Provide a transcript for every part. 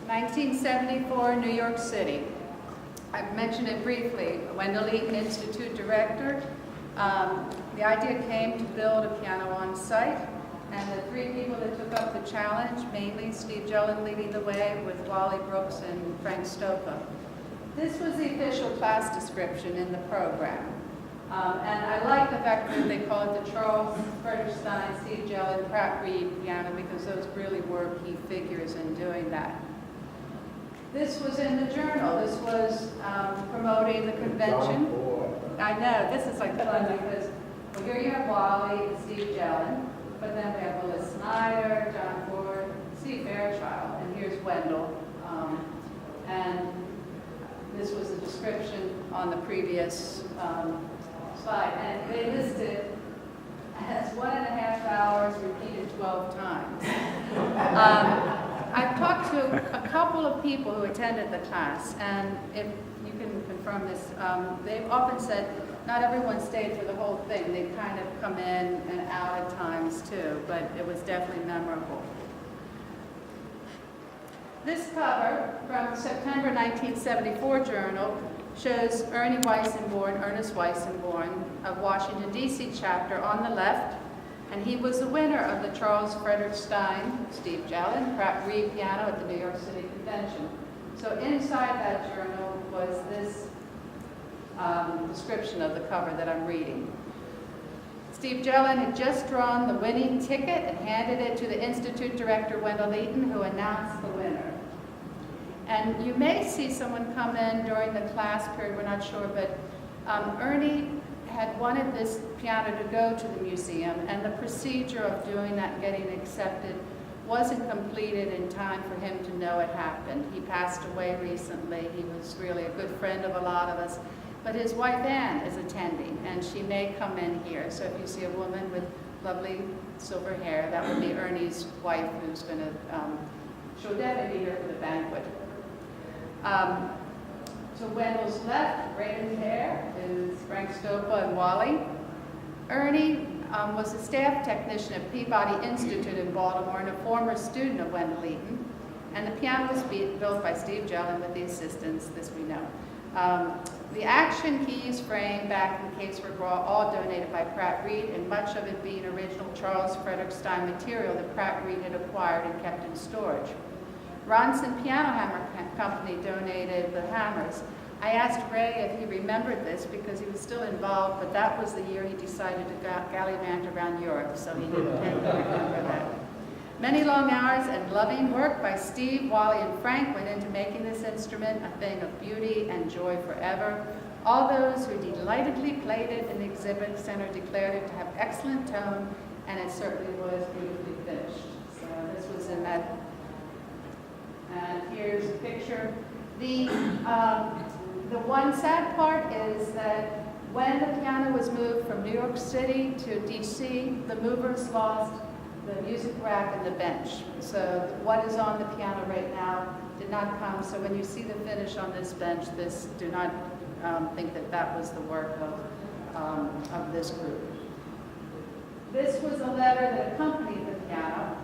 1974, New York City. I mentioned it briefly. Wendell Eaton, Institute Director. The idea came to build a piano on site, and the three people that took up the challenge, mainly Steve Jellin leading the way with Wally Brooks and Frank Stopa. This was the official class description in the program. And I like the fact that they call it the Charles Frederick Stein, Steve Jellin, Pratt Reed piano, because those really were key figures in doing that. This was in the journal. This was promoting the convention. I know, this is like fun because, well, here you have Wally and Steve Jellin, but then we have Willis Snyder, John Ford, Steve Fairchild, and here's Wendell. And this was the description on the previous slide. And they listed as 1.5 hours repeated 12 times. I've talked to a couple of people who attended the class, and if you can confirm this, they've often said not everyone stayed for the whole thing. They kind of come in and out at times too, but it was definitely memorable. This cover from September 1974 journal shows Ernest Weissenborn of Washington, D.C. chapter on the left, and he was the winner of the Charles Frederick Stein, Steve Jellin, Pratt Reed piano at the New York City Convention. So inside that journal was this description of the cover that I'm reading. Steve Jellin had just drawn the winning ticket and handed it to the Institute Director, Wendell Eaton, who announced the winner. And you may see someone come in during the class period, we're not sure, but Ernie had wanted this piano to go to the museum, and the procedure of doing that and getting accepted wasn't completed in time for him to know it happened. He passed away recently. He was really a good friend of a lot of us. But his wife Ann is attending, and she may come in here. So if you see a woman with lovely silver hair, that would be Ernie's wife, who's going to, she'll definitely be here for the banquet. To Wendell's left, braided hair, is Frank Stopa and Wally. Ernie was a staff technician at Peabody Institute in Baltimore and a former student of Wendell Eaton. And the piano was built by Steve Jellin with the assistance, this we know. The action keys, frame, back, and case were all donated by Pratt Reed, and much of it being original Charles Frederick Stein material that Pratt Reed had acquired and kept in storage. Ronson Piano Hammer Company donated the hammers. I asked Ray if he remembered this because he was still involved, but that was the year he decided to gallivant around Europe, so he didn't tend to remember that. Many long hours and loving work by Steve, Wally, and Frank went into making this instrument a thing of beauty and joy forever. All those who delightedly played it in the exhibit center declared it to have excellent tone, and it certainly was beautifully finished. So this was in that. And here's a picture. The one sad part is that when the piano was moved from New York City to DC, the movers lost the music rack and the bench. So what is on the piano right now did not come. So when you see the finish on this bench, do not think that that was the work of this group. This was a letter that accompanied the piano.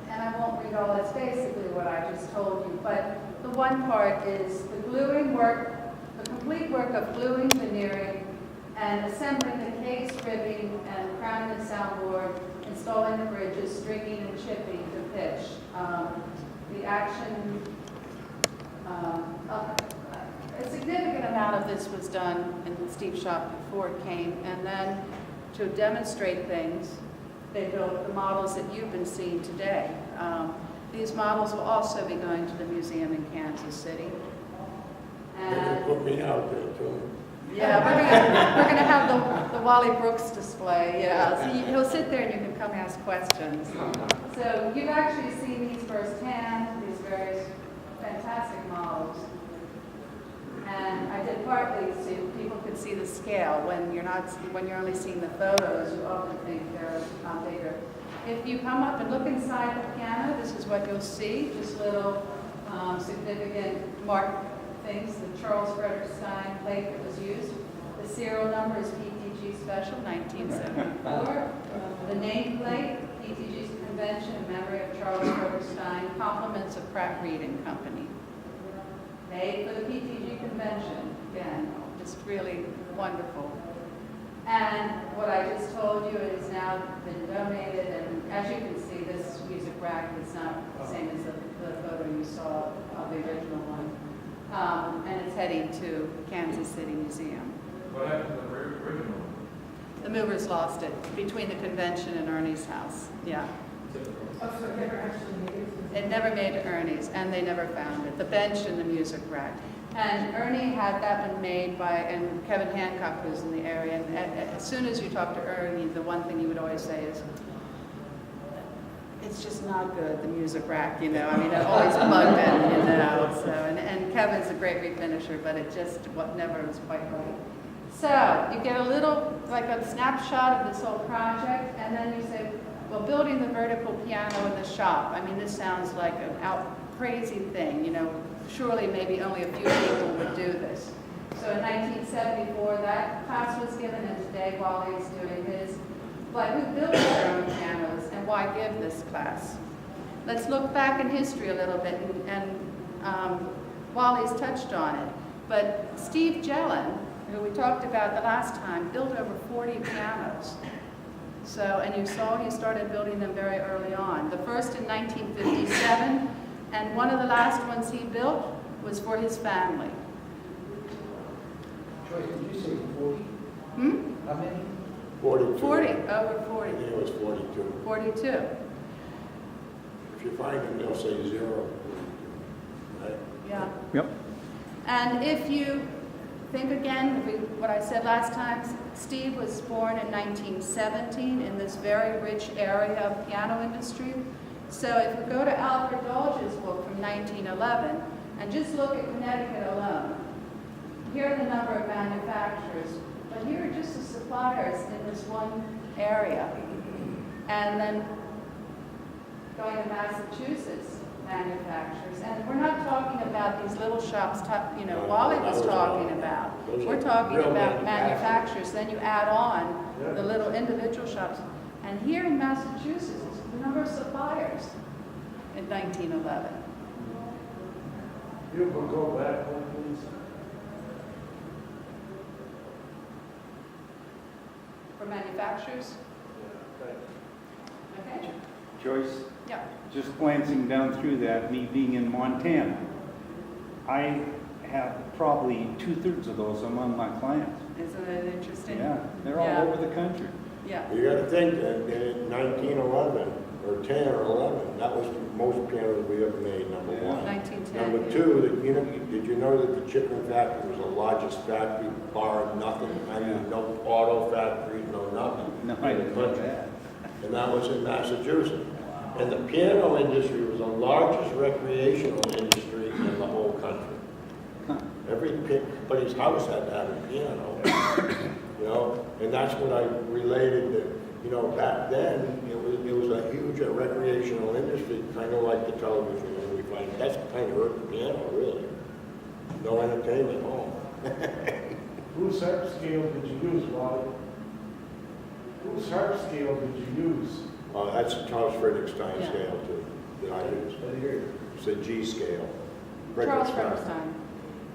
And I won't read all, it's basically what I just told you, but the one part is the gluing work, the complete work of gluing, veneering, and assembling the case, ribbing, and crowning the soundboard, installing the bridges, stringing and chipping to pitch. The action, a significant amount of this was done in Steve's shop before it came, and then to demonstrate things, they built the models that you've been seeing today. These models will also be going to the museum in Kansas City. And put me out there too. Yeah, we're gonna have the Wally Brooks display. Yeah, so he'll sit there and you can come ask questions. So you've actually seen these firsthand, these various fantastic models. And I did partly so people could see the scale. When you're only seeing the photos, you often think they're bigger. If you come up and look inside the piano, this is what you'll see. Just little significant mark things. The Charles Frederick Stein plate that was used. The serial number is PTG Special 1974. The nameplate, PTG convention in memory of Charles Frederick Stein, compliments of Pratt Reed and Company. Made for the PTG Convention. Again, just really wonderful. And what I just told you is now been donated, and as you can see, this music rack is not the same as the photo you saw of the original one. And it's heading to Kansas City Museum. What happened to the original? The movers lost it between the convention and Ernie's house. Yeah. Oh, so it never actually made it? It never made to Ernie's, and they never found it. The bench and the music rack. And Ernie had that one made by, and Kevin Hancock was in the area. And as soon as you talk to Ernie, the one thing he would always say is, it's just not good, the music rack, you know. I mean, it always bugged him, you know. So, and Kevin's a great refinisher, but it just never was quite right. So you get a little, like a snapshot of this whole project, and then you say, well, building the vertical piano in the shop. I mean, this sounds like an crazy thing, you know. Surely maybe only a few people would do this. So in 1974, that class was given, and today Wally is doing his. But who built their own pianos, and why give this class? Let's look back in history a little bit, and Wally's touched on it. But Steve Jellin, who we talked about the last time, built over 40 pianos. So, and you saw he started building them very early on. The first in 1957, and one of the last ones he built was for his family. Joyce, did you say 40? How many? 42. 40, over I 40. think it was 42. 42. If you find them, they'll say 0. Right? Yeah. Yep. And if you think again, what I said last time, Steve was born in 1917 in this very rich area of piano industry. So if you go to Alfred Dolge's book from 1911 and just look at Connecticut alone, here are the number of manufacturers, but here are just the suppliers in this one area. And then going to Massachusetts, manufacturers. And we're not talking about these little shops, you know, No, Wally that was was talking all- about. those We're are talking real about manufacturers. manufacturers. Then you add on the little individual shops. And here in Massachusetts, the number of suppliers in 1911. You will go back one, please. For manufacturers? Okay? Joyce, Yeah. just glancing down through that, me being in Montana, I have probably 2/3 of those among my clients. Isn't it interesting? Yeah, they're all Yeah. over the country. Yeah. You got to think that in 1911 or 10 or 11, that was the most pianos we ever made, number Yeah. one. 1910. Number two, did you know that the chicken factory was the largest factory, bar nothing? I mean, no auto factories, no nothing. No, in I the didn't know country. that. And that was in Massachusetts. And the piano industry was the largest recreational industry in the whole country. Huh. Everybody's house had to have a piano, you know, and that's what I related that, you know, back then, it was a huge recreational industry, kind of like the television, and we find that's kind of hurt the piano, really. No entertainment at home. Whose harp scale did you use, Wally? Whose harp scale did you use? That's a Charles Frederick Stein Yeah. scale, too, that I use. It's a G scale. Charles Frederick Stein.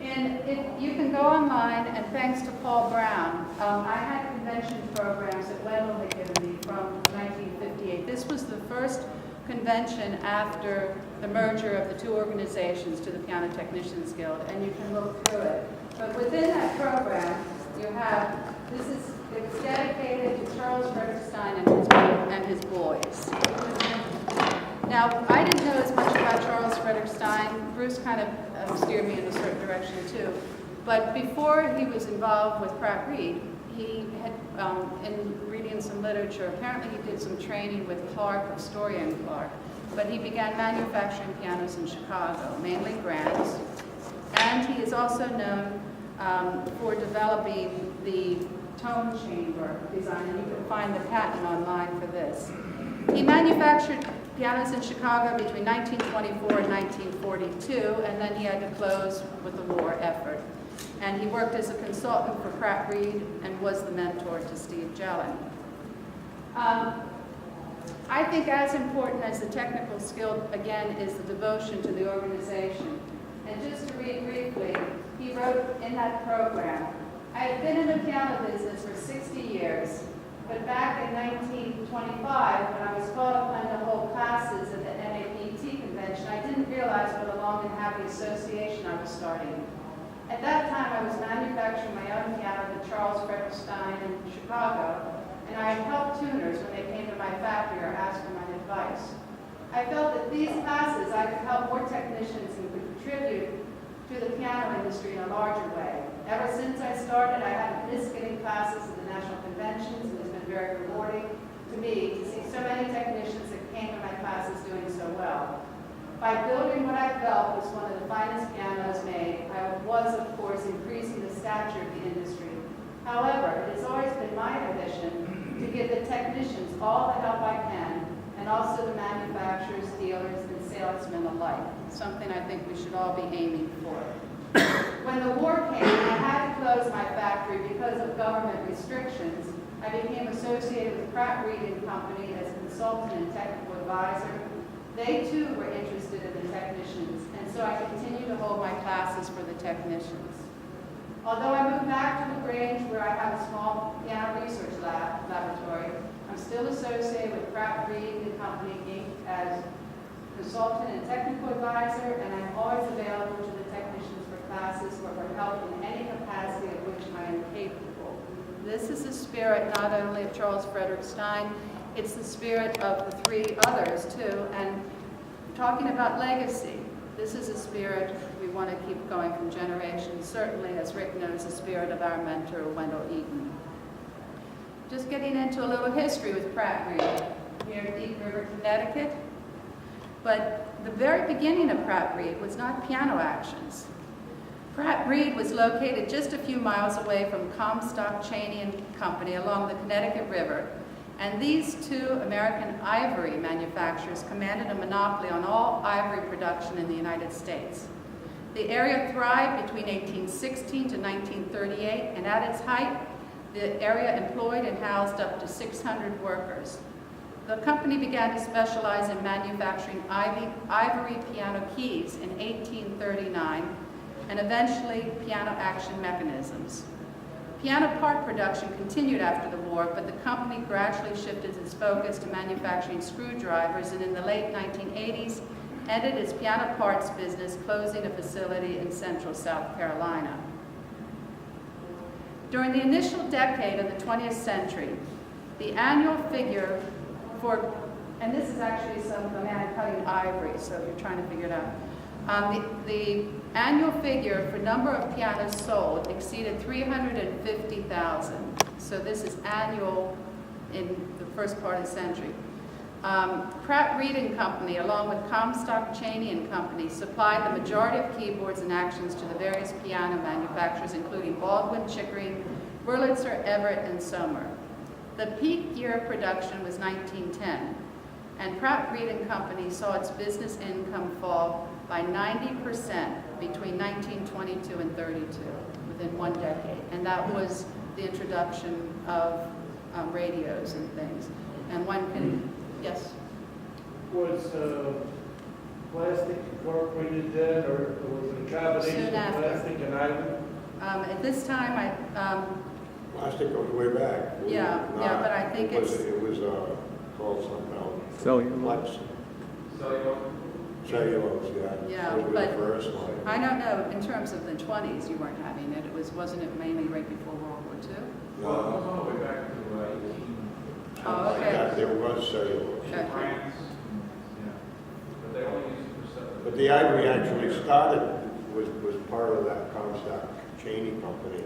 And if you can go online, and thanks to Paul Brown, I had convention programs that Wendell had given me from 1958. This was the first convention after the merger of the two organizations to the Piano Technicians Guild, and you can look through it. But within that program, you have, it's dedicated to Charles Frederick Stein and his boys. Now, I didn't know as much about Charles Frederick Stein. Bruce kind of steered me in a certain direction too. But before he was involved with Pratt Reed, he had, in reading some literature, apparently he did some training with Clark, Astoria and Clark. But he began manufacturing pianos in Chicago, mainly grands. And he is also known for developing the tone chamber design, and you can find the patent online for this. He manufactured pianos in Chicago between 1924 and 1942, and then he had to close with the war effort. And he worked as a consultant for Pratt Reed and was the mentor to Steve Jellin. I think as important as the technical skill, again, is the devotion to the organization. And just to read briefly, he wrote in that program, I have been in the piano business for 60 years, but back in 1925, when I was called upon to hold classes at the PTG Convention, I didn't realize what a long and happy association I was starting. At that time, I was manufacturing my own piano at Charles Frederick Stein in Chicago, and I had helped tuners when they came to my factory or asked for my advice. I felt that these classes, I could help more technicians and could contribute to the piano industry in a larger way. Ever since I started, I haven't missed getting classes at the national conventions, and it's been very rewarding to me to see so many technicians that came to my classes doing so well. By building what I felt was one of the finest pianos made, I was, of course, increasing the stature of the industry. However, it has always been my ambition to give the technicians all the help I can, and also the manufacturers, dealers, and salesmen alike, something I think we should all be aiming for. When the war came and I had to close my factory because of government restrictions, I became associated with Pratt Reed and Company as a consultant and technical advisor. They too were interested in the technicians, and so I continue to hold my classes for the technicians. Although I moved back to LaGrange, where I have a small piano research laboratory, I'm still associated with Pratt Reed and Company Inc. as consultant and technical advisor, and I'm always available to the technicians for classes or for help in any capacity of which I am capable. This is the spirit not only of Charles Frederick Stein, it's the spirit of the three others too, and talking about legacy, this is a spirit we want to keep going from generations, certainly, as Rick knows, the spirit of our mentor, Wendell Eaton. Just getting into a little history with Pratt Reed, here in Deep River, Connecticut. But the very beginning of Pratt Reed was not piano actions. Pratt Reed was located just a few miles away from Comstock, Cheney and Company along the Connecticut River, and these two American ivory manufacturers commanded a monopoly on all ivory production in the United States. The area thrived between 1816 to 1938, and at its height, the area employed and housed up to 600 workers. The company began to specialize in manufacturing ivory piano keys in 1839, and eventually piano action mechanisms. Piano part production continued after the war, but the company gradually shifted its focus to manufacturing screwdrivers, and in the late 1980s, ended its piano parts business, closing a facility in central South Carolina. During the initial decade of the 20th century, the annual figure for, and this is actually a man cutting ivory, so if you're trying to figure it out, the annual figure for number of pianos sold exceeded 350,000. So this is annual in the first part of the century. Pratt Reed and Company, along with Comstock, Cheney and Company, supplied the majority of keyboards and actions to the various piano manufacturers, including Baldwin, Chickering, Wurlitzer, Everett, and Sommer. The peak year of production was 1910, and Pratt Reed and Company saw its business income fall by 90% between 1922 and 32, within one decade. And that was the introduction of radios and things. And one can, yes? Was plastic incorporated then, or was it a combination Soon of after. plastic and ivory? At this time, Plastic goes way back. Yeah, but I think it was called something else. Cellulose. Cellulose, yeah. Yeah, It was but the first one. I don't know, in terms of the 20s, you weren't having it. Wasn't it mainly right before World War II? No. all the way back to 18. Oh, okay. Yeah, there was cellulose. Okay. France, yeah. But they only use it for stuff. But the ivory actually started, was part of that Comstock Cheney company.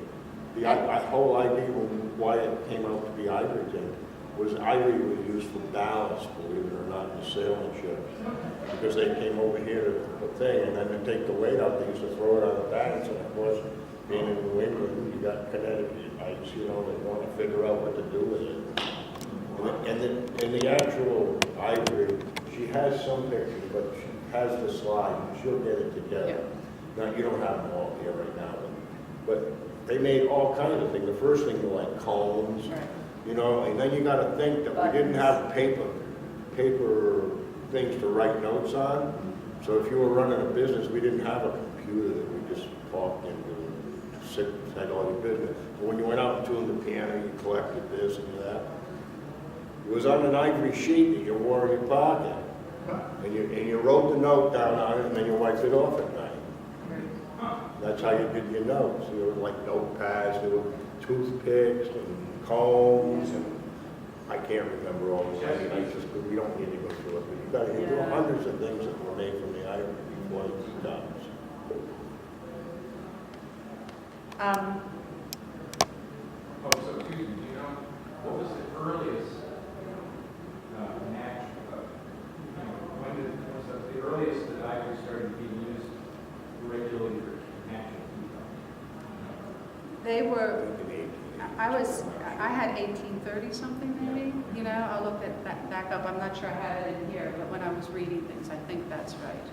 The whole idea of why it came out to be Ivoryton was ivory was used for ballast, believe it or not, in the sailing ships. Because they came over here to the thing, and then to take the weight out, they used to throw it on the backs, and of course, being in New England, you got Connecticut ice, you know, they want to figure out what to do with it. And the actual ivory, she has some pictures, but she has the slide, she'll get it together. Now, you don't have them all here right now, but they made all kinds of things. The first thing were like combs, Right. you know, and then you got to think that we didn't have paper paper things to write notes on. So if you were running a business, we didn't have a computer that we just talked into and said all your business. But when you went out and tuned the piano, you collected this and that. It was on an ivory sheet that you wore in your pocket. And you wrote the note down on it, and then you wiped it off at night. That's how you did your notes. There were like notepads, there were toothpicks and combs, and I can't remember all of them. We don't need to go through it, but there were hundreds of things that were made from the ivory before the teacups. Oh, so excuse me, do you know, what was the earliest when did, was that the earliest that ivory started being used regularly for natural teacups? They were, I had 1830 something maybe, you know, I'll look at that back up. I'm not sure I had it in here, but when I was reading things, I think that's right.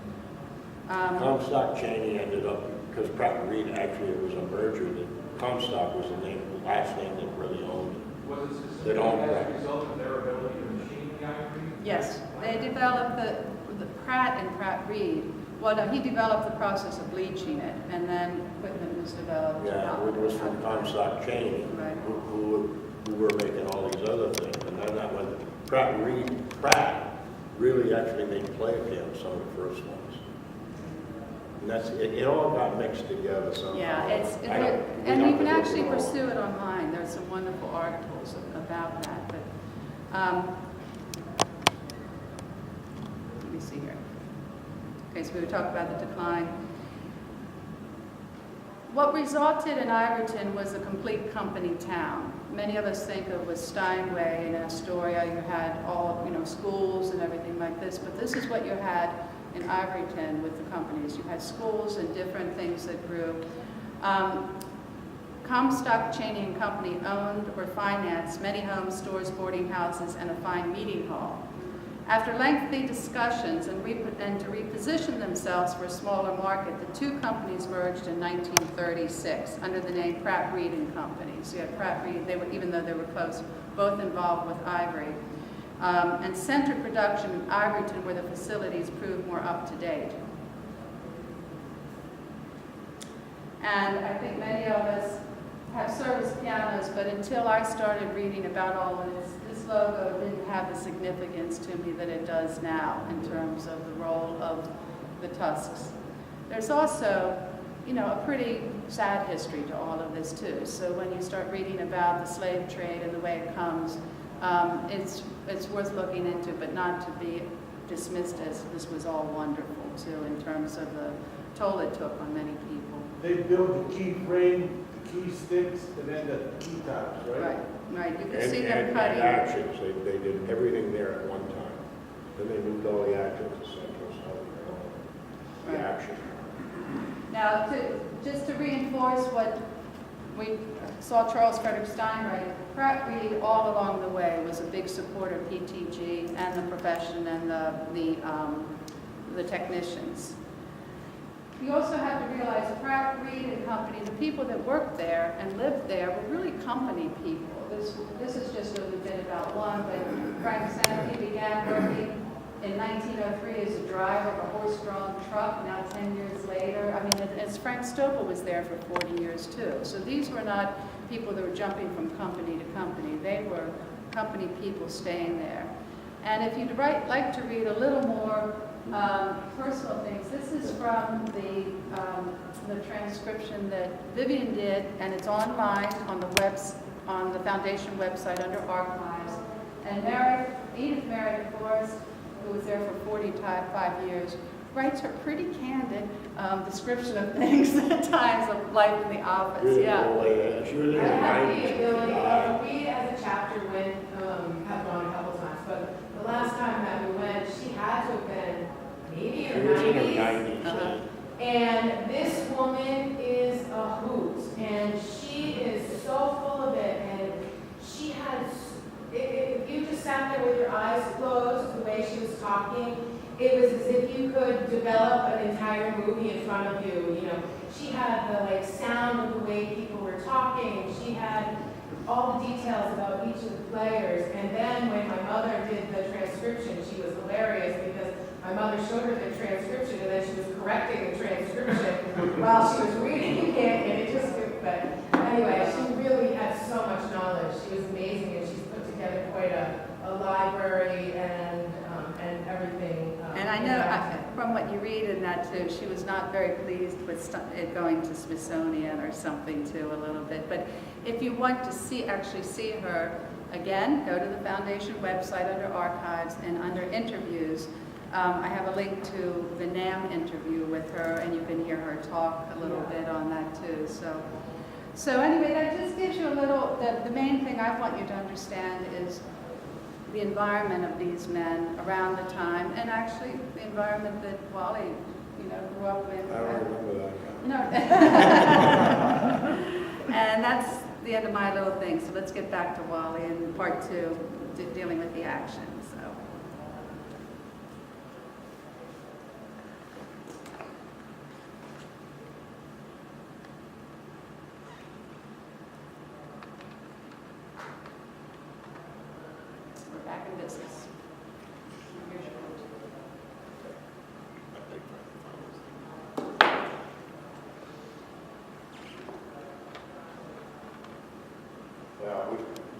Comstock Cheney ended up, because Pratt & Reed actually, it was a merger, that Comstock was the name, the last name that really owned it. Was it They specifically don't as write. a result of their ability to machine the ivory? Yes, they developed the Pratt and Pratt Reed. Well, no, he developed the process of bleaching it, and then equipment was developed. Yeah, it was from Comstock Cheney, Right. who were making all these other things. And then that when Pratt really actually made play pianos, some of the first ones. And that's, it all got mixed together somehow. Yeah, We and don't you can look actually at all. pursue it online. There's some wonderful articles about that, but, let me see here. Okay, so we were talking about the decline. What resulted in Iverton was a complete company town. Many of us think of was Steinway and Astoria. You had all, you know, schools and everything like this, but this is what you had in Iverton with the companies. You had schools and different things that grew. Comstock, Cheney and Company owned or financed many homes, stores, boarding houses, and a fine meeting hall. After lengthy discussions and to reposition themselves for a smaller market, the two companies merged in 1936 under the name Pratt Reed and Company. So you had Pratt Reed, even though they were close, both involved with ivory. And centered production in Iverton, where the facilities proved more up to date. And I think many of us have service pianos, but until I started reading about all of this, this logo didn't have the significance to me that it does now in terms of the role of the tusks. There's also, you know, a pretty sad history to all of this too. So when you start reading about the slave trade and the way it comes, it's worth looking into, but not to be dismissed as this was all wonderful too in terms of the toll it took on many people. They built the key frame, the key sticks, and then the key tops, right? Right. You can And, see them and cutting. actions, they did everything there at one time. Then they moved all the actions to Central South Carolina. The Right. action. Now, just to reinforce what we saw Charles Frederick Stein write, Pratt Reed all along the way was a big supporter of PTG and the profession and the technicians. You also have to realize Pratt Reed and Company, the people that worked there and lived there were really company people. This is just a little bit about one, but Frank Sanity began working in 1903 as a driver of a horse-drawn truck, now 10 years later. I mean, as Frank Stoppel was there for 40 years too. So these were not people that were jumping from company to company. They were company people staying there. And if you'd like to read a little more personal things, this is from the transcription that Vivian did, and it's online on the foundation website under archives. And Edith Meredith Forrest, who was there for 45 years, writes a pretty candid description of things at times of life in the office. Really, Yeah. she was in I her had the 90s. ability of read as a chapter when, have gone a couple times, but the last time that we went, she had to have been maybe in She her was in her 90s. 90s. Uh-huh. And this woman is a hoot, and she is so full of it, and she has, if you just sat there with your eyes closed, the way she was talking, it was as if you could develop an entire movie in front of you. You know, she had the sound of the way people were talking. She had all the details about each of the players. And then when my mother did the transcription, she was hilarious because my mother showed her the transcription and then she was correcting the transcription while she was reading it, and it just, but anyway, she really had so much knowledge. She was amazing, and she's put together quite a library and everything. And I know, from what you read in that too, she was not very pleased with it going to Smithsonian or something too, a little bit. But if you want to actually see her again, go to the foundation website under archives and under interviews. I have a link to the NAM interview with her, and you can hear her talk a little bit on that too. So anyway, that just gives you a little, the main thing I want you to understand is the environment of these men around the time, and actually the environment that Wally, grew up in. I don't remember that. No. And that's the end of my little thing. So let's get back to Wally in part 2, dealing with the action. So. We're back in business. Here's your vote. Yeah,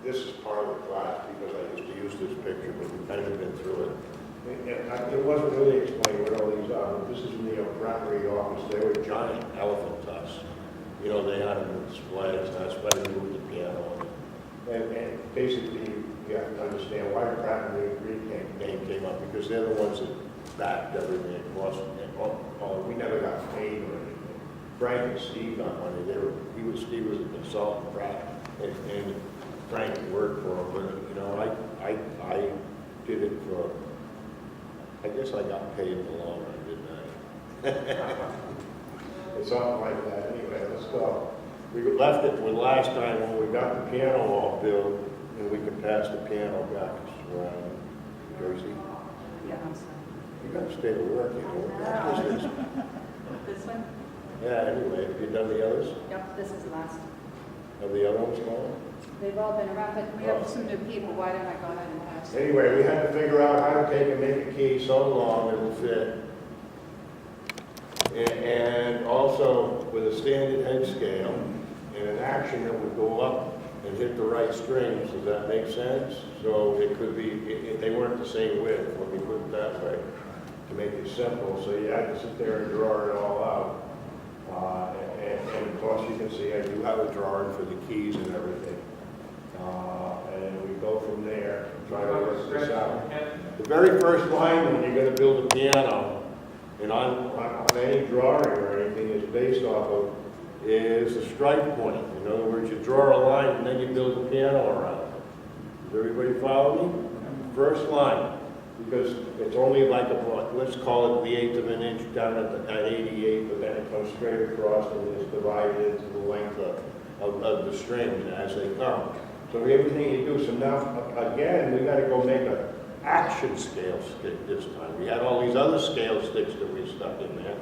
this is part of the class because I used to use this picture, but we've kind of been through it. It wasn't really explained what all these are. This is in the Bradbury office. They were giant elephant tusks. They had them in displays. That's why they moved the piano. And basically, you have to understand why Bradbury name came up, because they're the ones that backed everything across. We never got paid or anything. Frank and Steve got money. Steve was a consultant, and Frank worked for him. But I did it for. I guess I got paid in the long run, didn't I? It's something like that. Anyway, let's go. We left it with last time when we got the piano all built, and we could pass the piano back around Jersey. Yeah, I'm sorry. You got to stay to work, This one? Yeah, anyway, have you done the others? Yep, this is the last. Have the other ones gone? They've all been around, but we have some new people. Why don't I go ahead and pass? Anyway, we had to figure out how to take and make a key so long it'll fit. And also with a standard head scale and an action that would go up and hit the right strings. Does that make sense? So it could be, they weren't the same width, let me put it that way, to make it simple. So you had to sit there and draw it all out. And of course, you can see I do have a drawing for the keys and everything. And we go from there, try to work this out. The very first line when you're going to build a piano, and on any drawing or anything is based off of, is the strike point. In other words, you draw a line and then you build a piano around it. Does everybody follow me? First line, because it's only like let's call it the 1/8 of an inch down at 88, but then it comes straight across and is divided into the length of the strings as they come. So everything you do, so now again, we got to go make an action scale stick this time. We had all these other scale sticks that we stuck in there.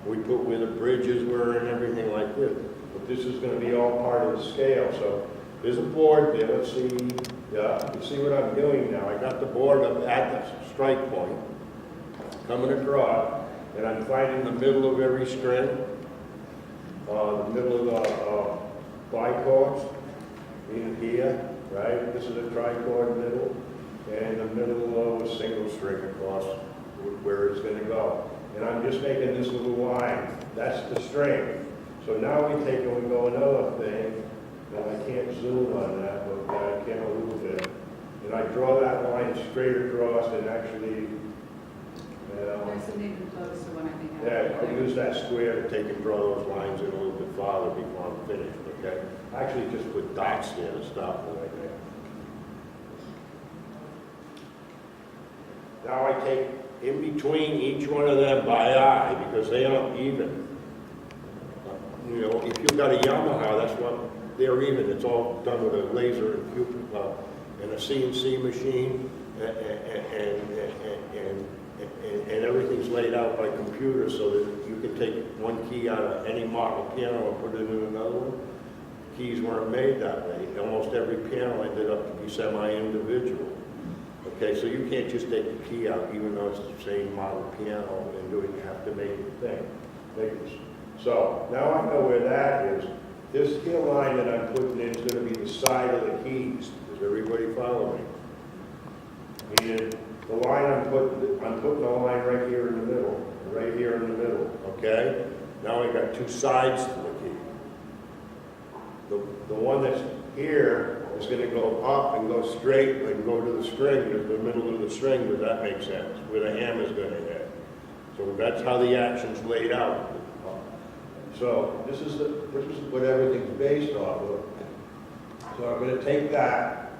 We put where the bridges were and everything like this. But this is going to be all part of the scale. So there's a board there. Let's see. Yeah, you can see what I'm doing now. I got the board up at the strike point, coming across, and I'm finding the middle of every string, the middle of the bichords, in here, right? This is a trichord middle, and the middle of a single string across where it's going to go. And I'm just making this little line. That's the string. So now we take and we go another thing, and I can't zoom on that, but I can a little bit. And I draw that line straight across and actually, There's an even closer one, I think. yeah, I'll use that square to take and draw those lines in a little bit farther before I'm finished, okay? I actually just put dots there to stop it right there. Now I take in between each one of them by eye, because they aren't even. If you've got a Yamaha, that's what they're even. It's all done with a laser and a CNC machine, and everything's laid out by computer so that you can take one key out of any model piano and put it in another one. keys weren't made that way. Almost every piano ended up to be semi-individual. Okay, so you can't just take the key out, even though it's the same model piano, and do it, you have to make it thing. So, now I know where that is. This heel line that I'm putting in is gonna be the side of the keys. Does everybody follow me? Meaning, the line I'm putting a line right here in the middle, right here in the middle, okay? Now I got two sides to the key. The one that's here is gonna go up and go straight and go to the string, to the middle of the string. Does that make sense? Where the hammer's gonna hit. So that's how the action's laid out. So this is what everything's based off of. So I'm gonna take that,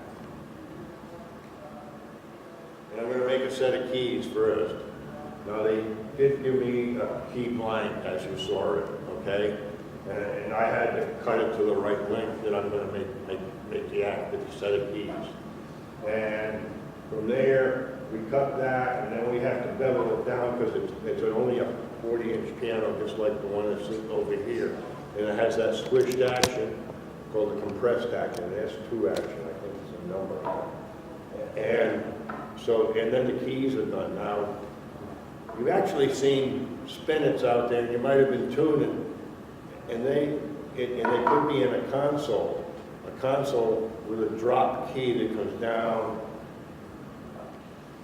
and I'm gonna make a set of keys first. Now they did give me a key blank, as you saw it, okay? And I had to cut it to the right length that I'm gonna make the active set of keys. And from there, we cut that, and then we have to bevel it down because it's only a 40-inch piano, just like the one that's over here. And it has that switched action called the compressed action. It has two action, I think it's a number. And so, and then the keys are done. Now, you've actually seen spinets out there, and you might have been tuning, and they could be in a console with a drop key that comes down.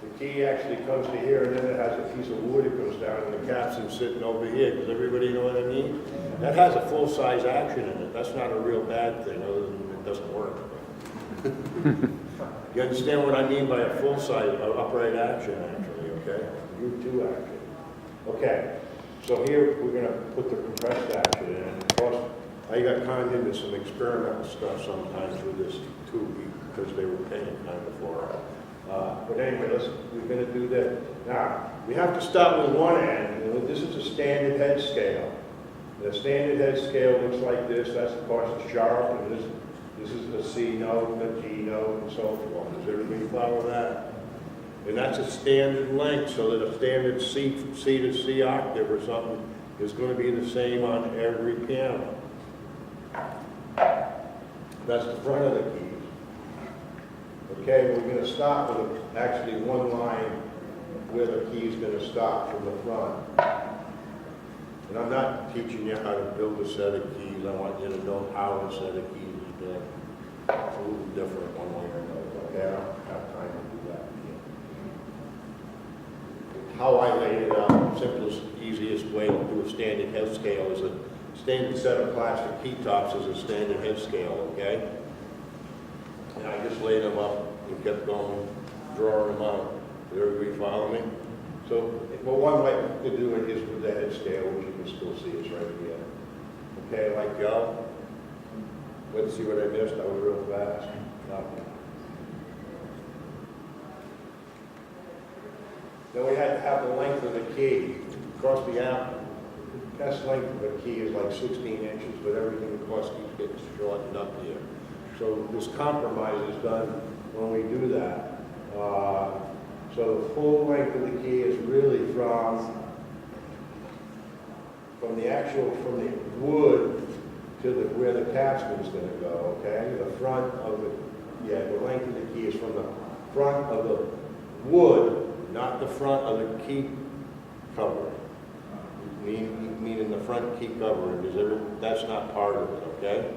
The key actually comes to here, and then it has a piece of wood that goes down, and the capstan's sitting over here. Does everybody know what I mean? That has a full-size action in it. That's not a real bad thing, other than it doesn't work. You understand what I mean by a full-size, upright action, actually, okay? U2 action. Okay, so here we're going to put the compressed action in. Of course, I got conned into some experimental stuff sometimes with this too, because they were paying kind of for it. But anyway, we're going to do that. Now, we have to start with one end. You know, this is a standard head scale. The standard head scale looks like this. That's, of course, a sharp, and this is the C note, the G note, and so forth. Does everybody follow that? And that's a standard length, so that a standard C to C octave or something is going to be the same on every piano. That's the front of the keys. Okay, we're going to stop with actually one line where the key is going to stop from the front. And I'm not teaching you how to build a set of keys. I want you to know how a set of keys is built. It's a little different one way or another. Okay, I don't have time to do that yet. How I laid it out, simplest, easiest way to do a standard head scale is a standard set of plastic key tops is a standard head scale, okay? And I just laid them up and kept going, drawing them out. Did everybody follow me? So, well, one way to do it is with the head scale, which you can still see is right here. Okay, like go. Let's see what I missed. I was real fast. Nothing. Then we had to have the length of the key. Across the amp, the best length of the key is like 16 inches, but everything of course keeps getting shortened up here. So this compromise is done when we do that. So the full length of the key is really from the wood to where the capstan is going to go, okay? The front of the length of the key is from the front of the wood, not the front of the key covering. Meaning the front key covering, that's not part of it, okay?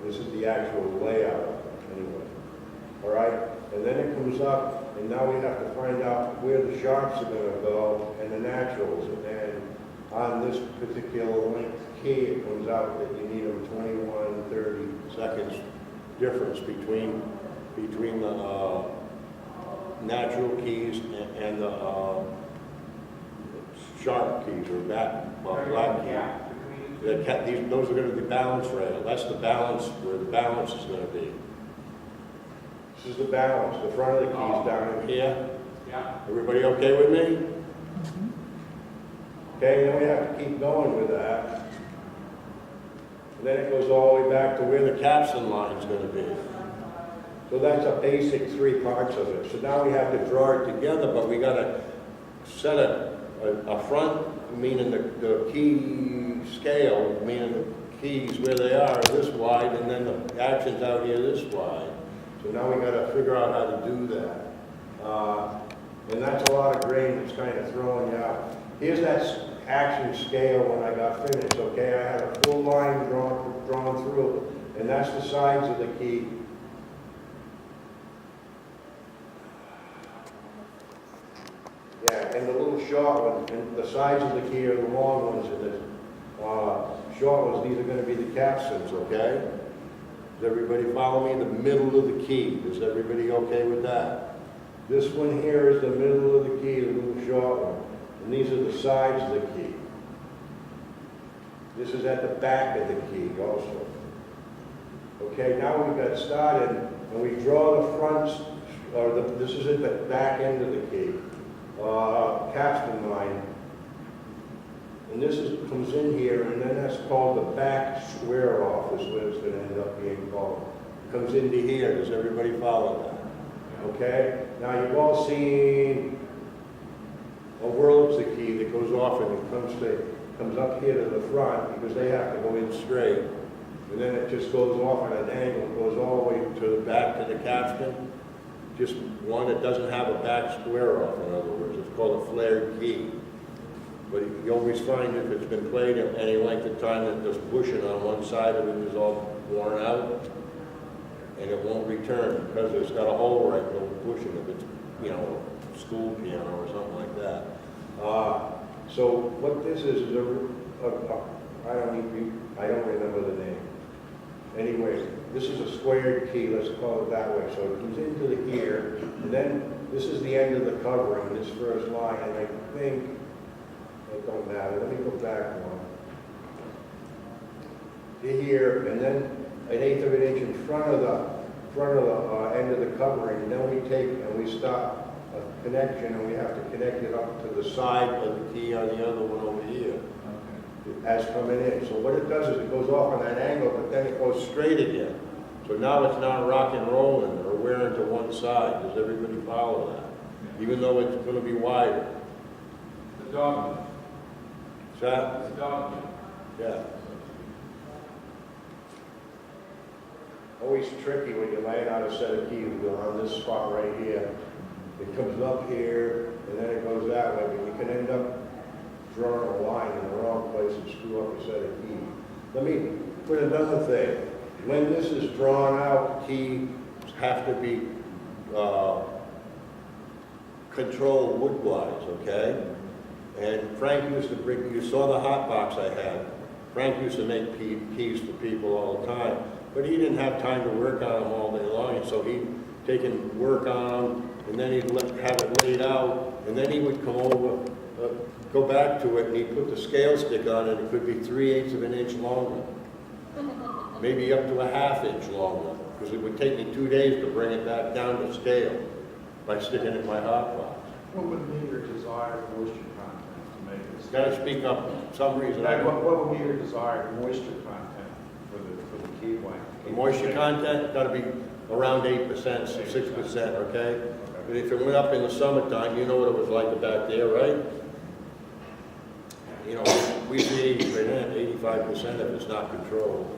This is the actual layout, anyway. All right? And then it comes up, and now we have to find out where the sharps are going to go and the naturals. And on this particular length key, it comes out that you need them 21, 30 seconds difference between the natural keys and the sharp keys or black keys. Those are going to be balance rail. That's the balance, where the balance is going to be. This is the balance. The front of the key's down in here. Yeah. Everybody okay with me? Okay, then we have to keep going with that. And then it goes all the way back to where the capstan line is going to be. So that's a basic 3 parts of it. So now we have to draw it together, but we got to set a front, meaning the key scale, meaning the keys where they are this wide, and then the action's out here this wide. So now we gotta figure out how to do that. And that's a lot of grain that's kind of throwing you out. Here's that action scale when I got finished, okay? I had a full line drawn through, and that's the sides of the key. Yeah, and the little short ones, and the sides of the key are the long ones, and the short ones, these are gonna be the capstans, okay? Does everybody follow me? The middle of the key, is everybody okay with that? This one here is the middle of the key, the little short one, and these are the sides of the key. This is at the back of the key also. Okay, now we've got started, and we draw the fronts, this is at the back end of the key. Capstan line, and this comes in here, and then that's called the back square off is what it's going to end up being called. It comes into here. Does everybody follow that? Okay. Now you've all seen a Wurlitzer key that goes off and it comes up here to the front because they have to go in straight, and then it just goes off at an angle. It goes all the way to the back to the capstan. Just one that doesn't have a back square off, in other words. It's called a flared key. But you always find if it's been played any length of time that this bushing on one side of it is all worn out, and it won't return because it's got a hole right in the bushing if it's, you know, a school piano or something like that. So what this is I don't remember the name. Anyway, this is a squared key, let's call it that way. So it comes into the here, and then this is the end of the covering, this first line, and I think, it don't matter, let me go back one. To here, and then an eighth of an inch in front of the end of the covering, and then we take and we stop a connection, and we have to connect it up to the side of the key on the other one over here. As coming in. So what it does is it goes off on that angle, but then it goes straight again. So now it's not rock and rolling or wearing to one side. Does everybody follow that? Even though it's going to be wider. The dogma. Is that? It's a dogma. Yeah. Always tricky when you're laying out a set of keys on this spot right here. It comes up here, and then it goes that way, but you can end up drawing a line in the wrong place and screw up a set of keys. Let me put another thing. When this is drawn out, keys have to be controlled wood-wise, okay? And Frank used to bring, you saw the hot box I had. Frank used to make keys for people all the time, but he didn't have time to work on them all day long, and so he'd take and work on them, and then he'd have it laid out, and then he would come over, go back to it, and he'd put the scale stick on it. It could be 3/8 of an inch longer, maybe up to a 1/2 inch longer, because it would take me 2 days to bring it back down to scale by sticking it in my hot box. What would be your desired moisture content to make this? Got to speak up. For some reason, What would be your desired moisture content for the key blank? the moisture content got to be around 8%, 6%, okay? But if it went up in the summertime, you know what it was like back there, right? You know, we see 80%, 85% if it's not controlled.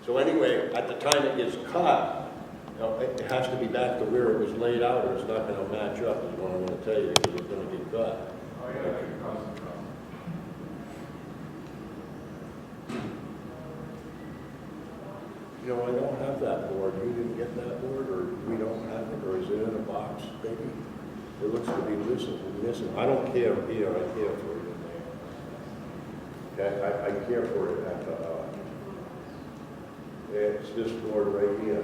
So anyway, at the time it gets cut, you know, it has to be back to where it was laid out, or it's not going to match up, is what I'm going to tell you, because it's going to get cut. Oh, yeah, that could cause some trouble. You know, I don't have that board. You didn't get that board, or we don't have it, or is it in a box, maybe? It looks to be missing. I don't care here, I care for it in there. Okay, I care for it at it's this board right here.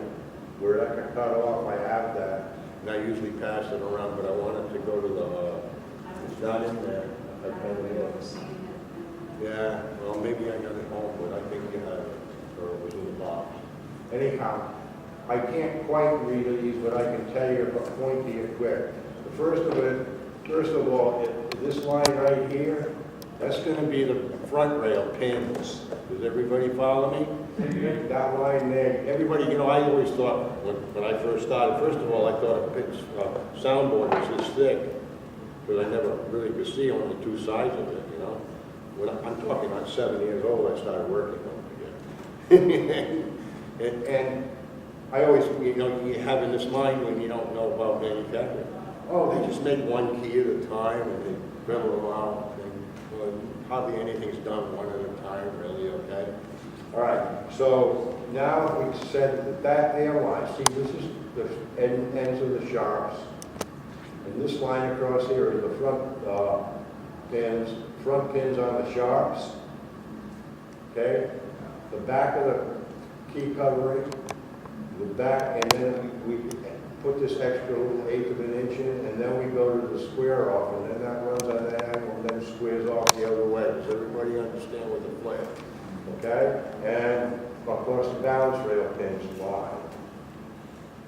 Where I can cut off, I have that, and I usually pass it around, but I want it to go to the, it's not in there. I probably have. Yeah, well, maybe I got it home, but I think you have it, or it was in the box. Anyhow, I can't quite read these, but I can tell you, but point to you quick. The first of all, this line right here, that's going to be the front rail pins. Does everybody follow me? That line there, everybody, you know, I always thought, when I first started, first of all, I thought a soundboard was this thick, because I never really could see on the two sides of it, you know. I'm talking, I'm 7 years old, I started working on it again. And I always, you have in this mind when you don't know about manufacturing, oh, they just make one key at a time and they dribble them out, and well, hardly anything's done one at a time, really, okay? All right, so now we said that there line, see, this is the ends of the sharps, and this line across here is the front pins on the sharps, okay? The back of the key covering, the back, and then we put this extra little 1/8 of an inch in, and then we go to the square off, and then that runs on that angle, and then squares off the other way. Does everybody understand what the flare? Okay? And of course the balance rail pins lie.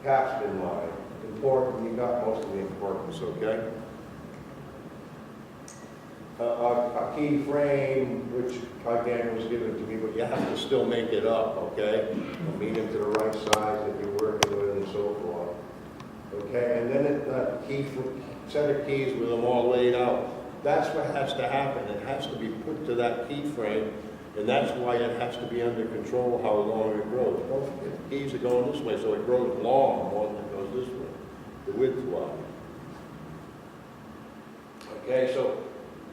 Capstan lie. Important, you got most of the importance, okay? A key frame, which again was given to me, but you have to still make it up, okay? Meet them to the right size that you're working with and so forth. Okay, and then a set of keys with them all laid out. That's what has to happen. It has to be put to that key frame, and that's why it has to be under control how long it grows. Don't forget, the keys are going this way, so it grows long more than it goes this way, the width-wise. Okay, so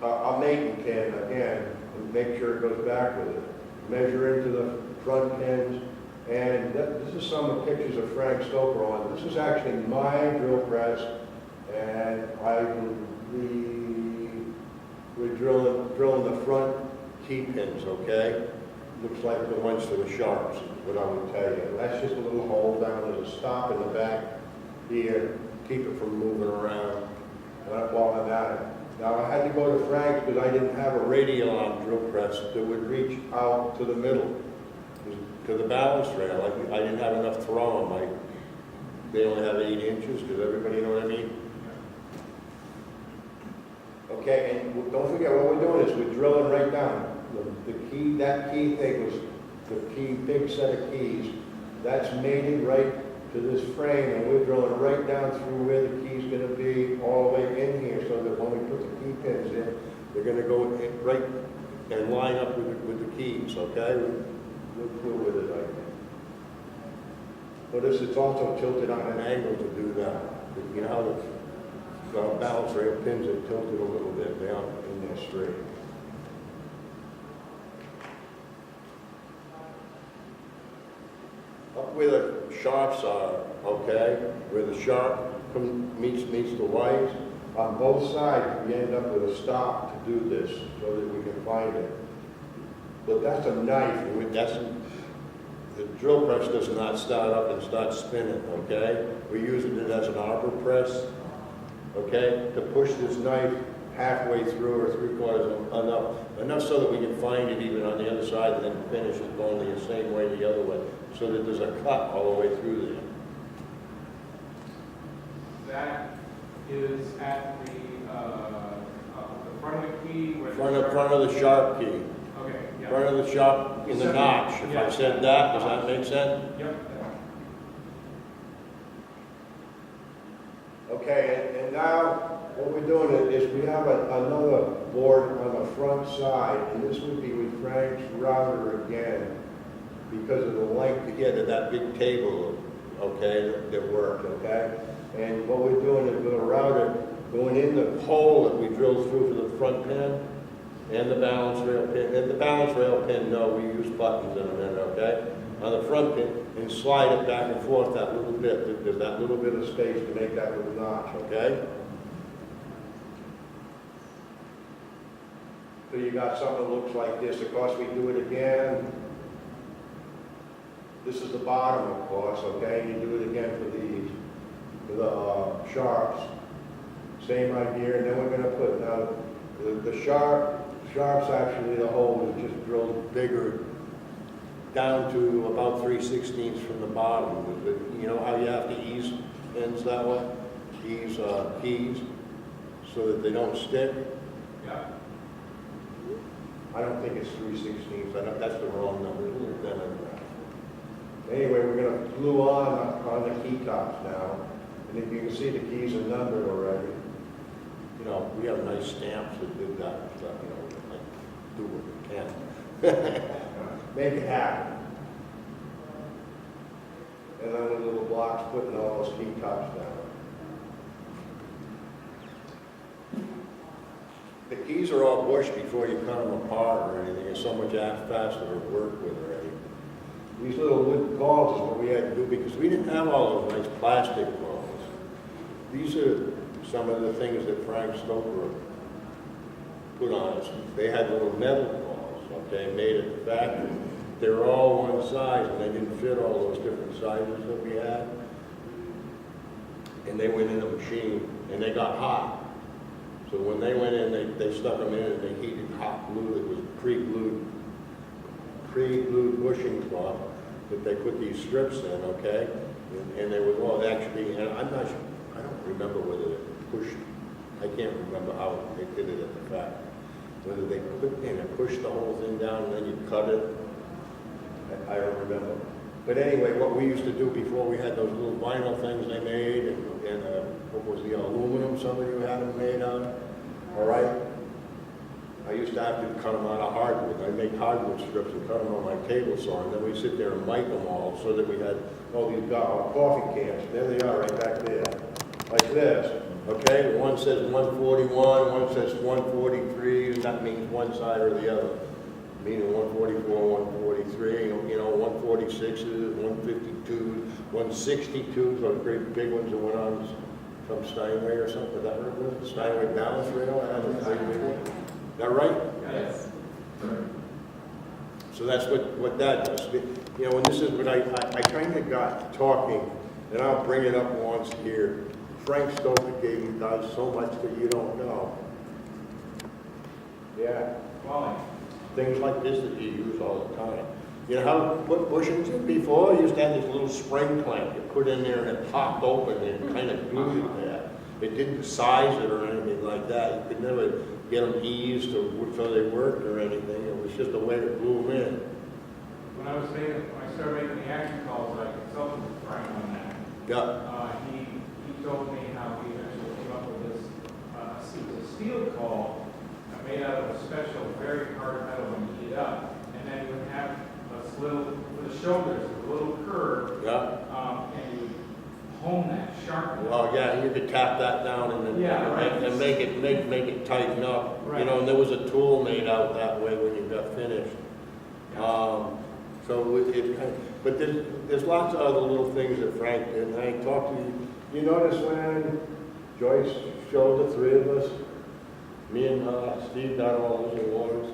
I'll make a pin again, and make sure it goes back with it. Measure into the front pins, and this is some pictures of Frank Stoker on. This is actually my drill press, and we're drilling the front key pins, okay? Looks like the ones for the sharps, is what I would tell you. That's just a little hole down, there's a stop in the back here, keep it from moving around while I'm at it. Now, I had to go to Frank's because I didn't have a radial arm drill press that would reach out to the middle, to the balance rail. I didn't have enough throw on they only have 8 inches. Does everybody know what I mean? Okay, and don't forget what we're doing is we're drilling right down. That key thing was the big set of keys. That's mated right to this frame, and we're drilling right down through where the key's going to be, all the way in here, so that when we put the key pins in, they're going to go in right and line up with the keys, okay? We're cool with it, I think. Notice it's also tilted on an angle to do that. You know how the balance rail pins are tilted a little bit, they aren't in there straight. Up where the sharps are, okay, where the sharp meets the white, on both sides we end up with a stop to do this so that we can find it. But that's a knife, the drill press does not start up and start spinning, okay? We're using it as an arbor press, okay, to push this knife halfway through or 3/4 enough so that we can find it even on the other side and then finish it going the same way the other way, so that there's a cut all the way through there. That is at the front of the key where Front of the sharp key. Okay, yeah. Front of the sharp in the notch. If I said that, does that make sense? Yep. Okay, and now what we're doing is we have another board on the front side, and this would be with Frank's router again, because of the length to get to that big table, okay, that worked, okay? And what we're doing is with a router going in the hole that we drilled through for the front pin and the balance rail pin. And the balance rail pin, no, we use buttons in a minute, okay? On the front pin, and slide it back and forth that little bit. There's that little bit of space to make that little notch, okay? So you got something that looks like this. Of course, we do it again. This is the bottom, of course, okay? You do it again for these, for the sharps. Same idea, and then we're going to put, now, the sharps actually, the hole is just drilled bigger down to about 3/16 from the bottom. You know how you have to ease pins that way? Ease keys so that they don't stick? Yeah. I don't think it's 3/16. That's the wrong number. It's a little thinner than that. Anyway, we're going to glue on the key tops now. And if you can see, the keys are numbered already. You know, we have nice stamps that do that stuff, you know. do what we can. Make it happen. And then with little blocks, putting all those key tops down. The keys are all bushed before you cut them apart or anything. It's so much faster to work with already. These little wood balls is what we had to do because we didn't have all those nice plastic balls. These are some of the things that Frank Stoker put on us. They had little metal balls, okay, made at the factory. They were all one size and they didn't fit all those different sizes that we had. And they went in the machine and they got hot. So when they went in, they stuck them in and they heated hot glue that was pre-glued bushing cloth that they put these strips in, okay? And they would all actually, and I'm not sure, I don't remember whether they pushed, I can't remember how they did it at the factory. Whether they put in and pushed the whole thing down and then you cut it, I don't remember. But anyway, what we used to do before we had those little vinyl things they made and what was the aluminum some of you had them made on, all right? I used to have to cut them out of hardwood. I'd make hardwood strips and cut them on my table saw, and then we'd sit there and mic them all so that we had all these coffee cans. There they are right back there, like this, okay? One says 141, one says 143, and that means one side or the other. Meaning 144, 143, you know, 146s, 152s, 162s, those great big ones that went on from Steinway or something. Is that what it was? Steinway balance rail? Is that right? Yes. So that's what that does. You know, and this is what I kind of got talking, and I'll bring it up once here. Frank Stoker gave you guys so much that you don't know. Yeah. Wally. Things like this that you use all the time. You know how to put bushings in before? You used to have this little spring clamp you put in there and it popped open and kind of glued it there. It didn't size it or anything like that. You could never get them eased or so they worked or anything. It was just a way to glue them in. When I started making the action calls, I consulted with Frank on that. Yeah. He told me how he eventually came up with this, it was a steel call made out of a special, very hard metal when you heat it up. And then you would have a little, for the shoulders, a little curve. Yeah. And you would hone that sharply. Well, yeah, you could tap that down and then and make it tighten up. Right. You know, and there was a tool made out that way when you got finished. So it kind of, but there's lots of other little things that Frank did. And I talked to you. You notice when Joyce showed the three of us, me and Steve got all those awards.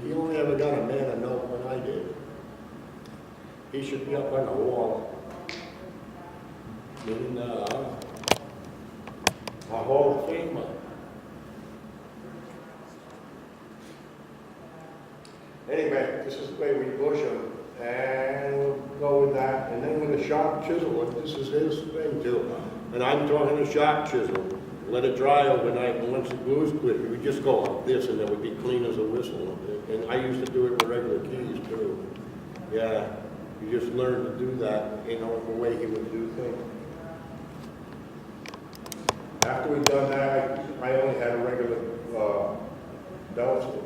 He only ever got a man of note when I did. He should be up on the wall. In a Hall of Famer. Anyway, this is the way we bush them, and we'll go with that. And then with a sharp chisel, and this is his thing too. And I'm talking a sharp chisel. Let it dry overnight, and once the glue's clear, we just go like this, and it would be clean as a whistle. And I used to do it with regular keys too. Yeah, you just learn to do that, you know, the way he would do things. After we'd done that, I only had a regular belt stick.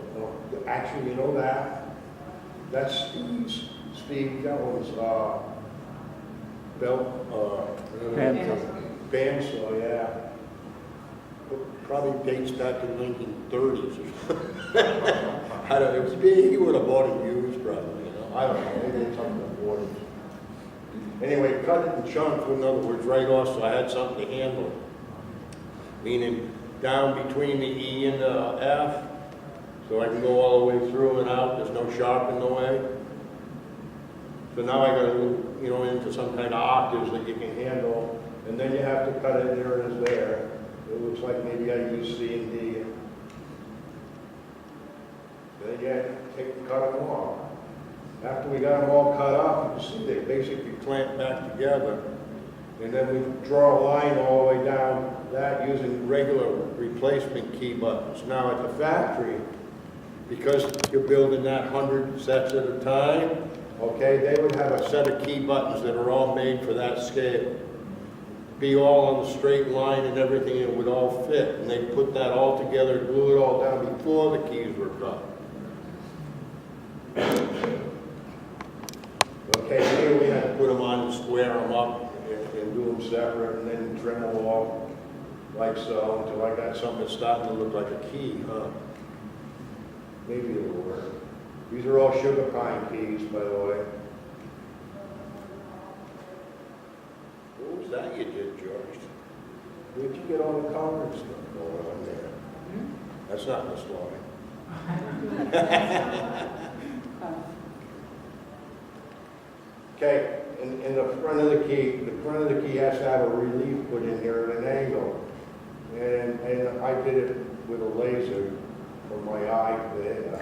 Actually, you know that? That's Steve Jones' belt. Bandsaw, yeah. Probably dates back to the 1930s or something. I don't know. He would have bought it used, probably, you know. I don't know. Maybe it's something in the 40s. Anyway, cut it in chunks, in other words, right off, so I had something to handle. Meaning down between the E and the F, so I can go all the way through and out. There's no sharp in the way. So now I got to move, you know, into some kind of octaves that you can handle, and then you have to cut it there as there. It looks like maybe I use C and D. Then you cut them off. After we got them all cut off, you can see they basically clamp back together. And then we draw a line all the way down that using regular replacement key buttons. Now at the factory, because you're building that 100 sets at a time, okay, they would have a set of key buttons that are all made for that scale. Be all on the straight line and everything, it would all fit. And they put that all together, glue it all down before the keys were cut. square them up and do them separate and then trim them off like so until I got something that's starting to look like a key, huh? Maybe it'll work. These are all sugar pine keys, by the way. What was that you did, George? Where'd you get all the concrete stuff going on there? That's not Miss Laurie. Okay, in the front of the key has to have a relief put in here at an angle. And I did it with a laser from my eye there.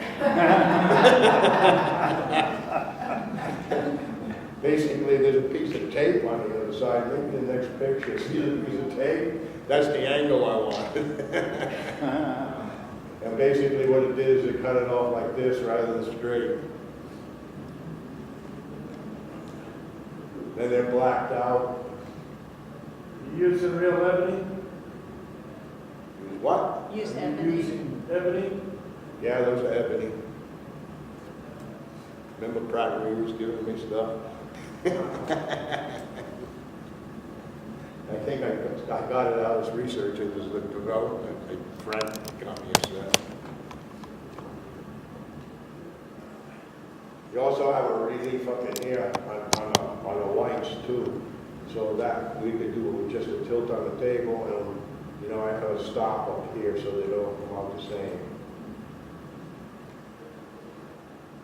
Basically, there's a piece of tape on the other side. Maybe the next picture, see the piece of tape? That's the angle I wanted. And basically what it did is it cut it off like this rather than straight. Then they're blacked out. You using real ebony? What? Use You ebony. using ebony? Yeah, those are ebony. Remember Pratt was giving me stuff? I think I got it out as research. It was the development. A friend got me a set. You also have a relief up in here on the whites too, so that we could do it with just a tilt on the table, and you know I have a stop up here so they don't come out the same.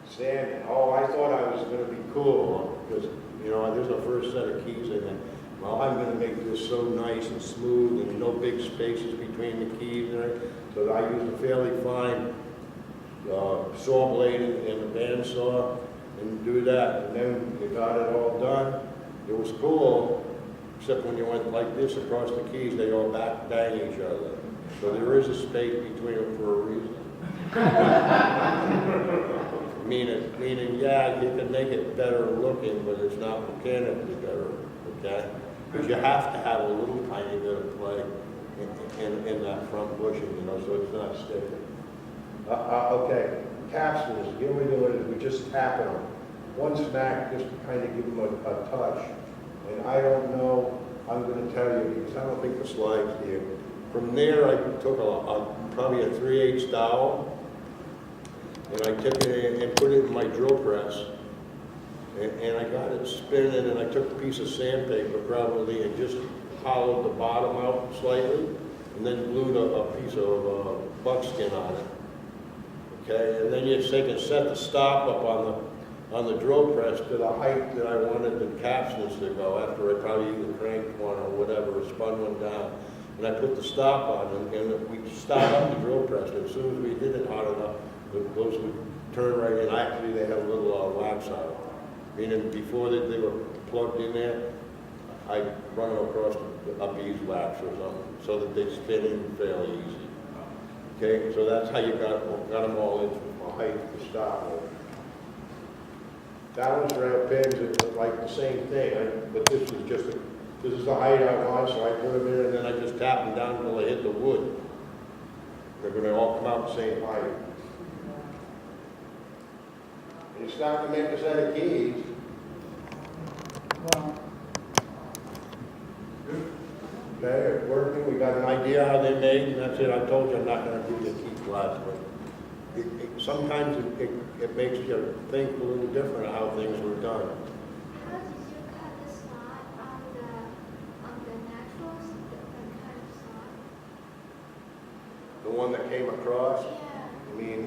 Sanding. Oh, I thought I was going to be cool because you know there's a first set of keys in there. Well, I'm going to make this so nice and smooth and no big spaces between the keys and everything. So I used a fairly fine saw blade and a bandsaw and do that. And then you got it all done. It was cool, except when you went like this across the keys, they all bang each other. So there is a space between them for a reason. Meaning, yeah, you can make it better looking, but it's not mechanically better, okay? Because you have to have a little tiny bit of play in that front bushing, you know, so it's not sticking. Okay, capsules, the way we do it is we just tap them. One smack just to kind of give them a touch. And I don't know, I'm going to tell you, because I don't think the slide's here. From there, I took probably a 3/8 dowel, and I took it and put it in my drill press. And I got it spinning, and I took a piece of sandpaper probably and just hollowed the bottom out slightly, and then glued a piece of buckskin on it. Okay, and then you can set the stop up on the drill press to the height that I wanted the capsules to go after I probably either cranked one or whatever, or spun one down. And I put the stop on, and we stopped up the drill press, and as soon as we hit it hard enough, those would turn right in. Actually, they have a little wax on it. Meaning before they were plugged in there, I run them across a beeswax or something so that they spin in fairly easy. Okay, so that's how you got them all into a height to stop with. Balance round pins are like the same thing, but this is the height I want, so I put them in and then I just tap them down until they hit the wood. They're going to all come out the same height. And you start to make a set of keys. Okay, it's working. We got an idea how they're made, and that's it. I told you I'm not going to do the key class, but sometimes it makes you think a little different how things were done. How did you cut the slot on the naturals? Different kind of slot? The one that came across, Yeah. I mean,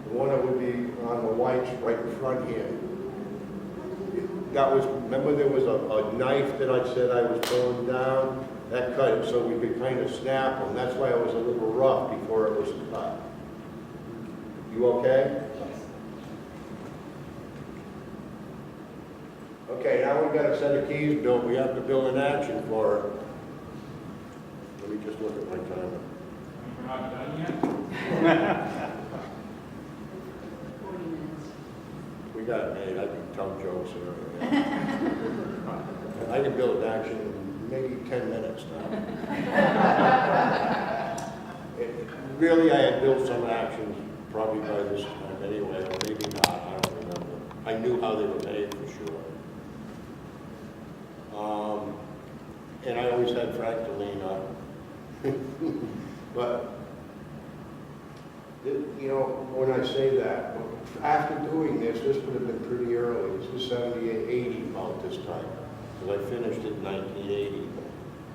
the one that would be on the whites right in front here. That was, remember there was a knife that I said I was pulling down? That cut it so we could kind of snap them. That's why it was a little rough before it was cut. You okay? Yes. Okay, now we've got a set of keys built. We have to build an action for it. Let me just look at my timer. We're not done yet? 40 minutes. We got it made. I can tell jokes and everything. I can build an action in maybe 10 minutes now. Really, I had built some actions probably by this time anyway, or maybe not, I don't remember. I knew how they were made for sure. And I always had Frank to lean on. But, you know, when I say that, after doing this would have been pretty early. This was 78, 80 about this time, because I finished it in 1980.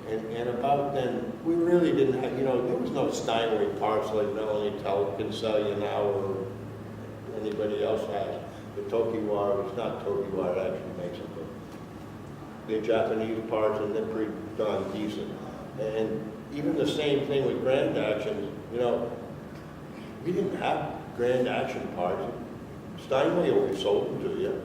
And about then, we really didn't have, you know, there was no Steinway parts like Melanie can sell you now or anybody else has. The Tokiwa, it's not Tokiwa, it actually makes it, but they're Japanese parts and they're pretty darn decent. And even the same thing with Grand Action, you know, we didn't have Grand Action parts. Steinway always sold them to you.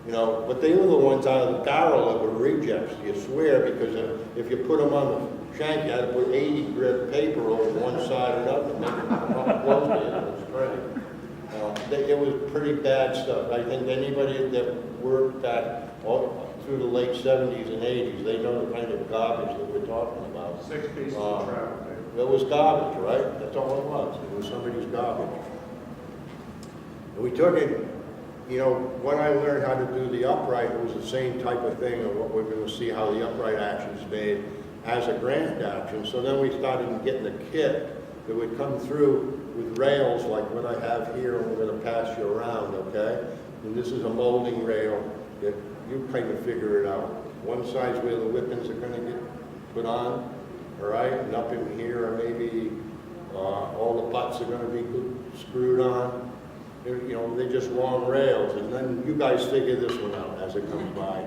You know, but they were the ones out of the barrel that were rejects, you swear, because if you put them on the shank, you had to put 80 grit paper over one side or another to make it come up close to it. It was great. It was pretty bad stuff. I think anybody that worked back all through the late 70s and 80s, they know the kind of garbage that we're talking about. 6 pieces of travel. It was garbage, right? That's all it was. It was somebody's garbage. And we took it. You know, when I learned how to do the upright, it was the same type of thing of what we're going to see how the upright action's made as a Grand Action. So then we started getting a kit that would come through with rails like what I have here, and we're going to pass you around, okay? And this is a molding rail that you kind of figure it out. One side's where the whippings are going to get put on, all right? And up in here are maybe all the butts are going to be screwed on. You know, they're just long rails, and then you guys figure this one out as it comes by.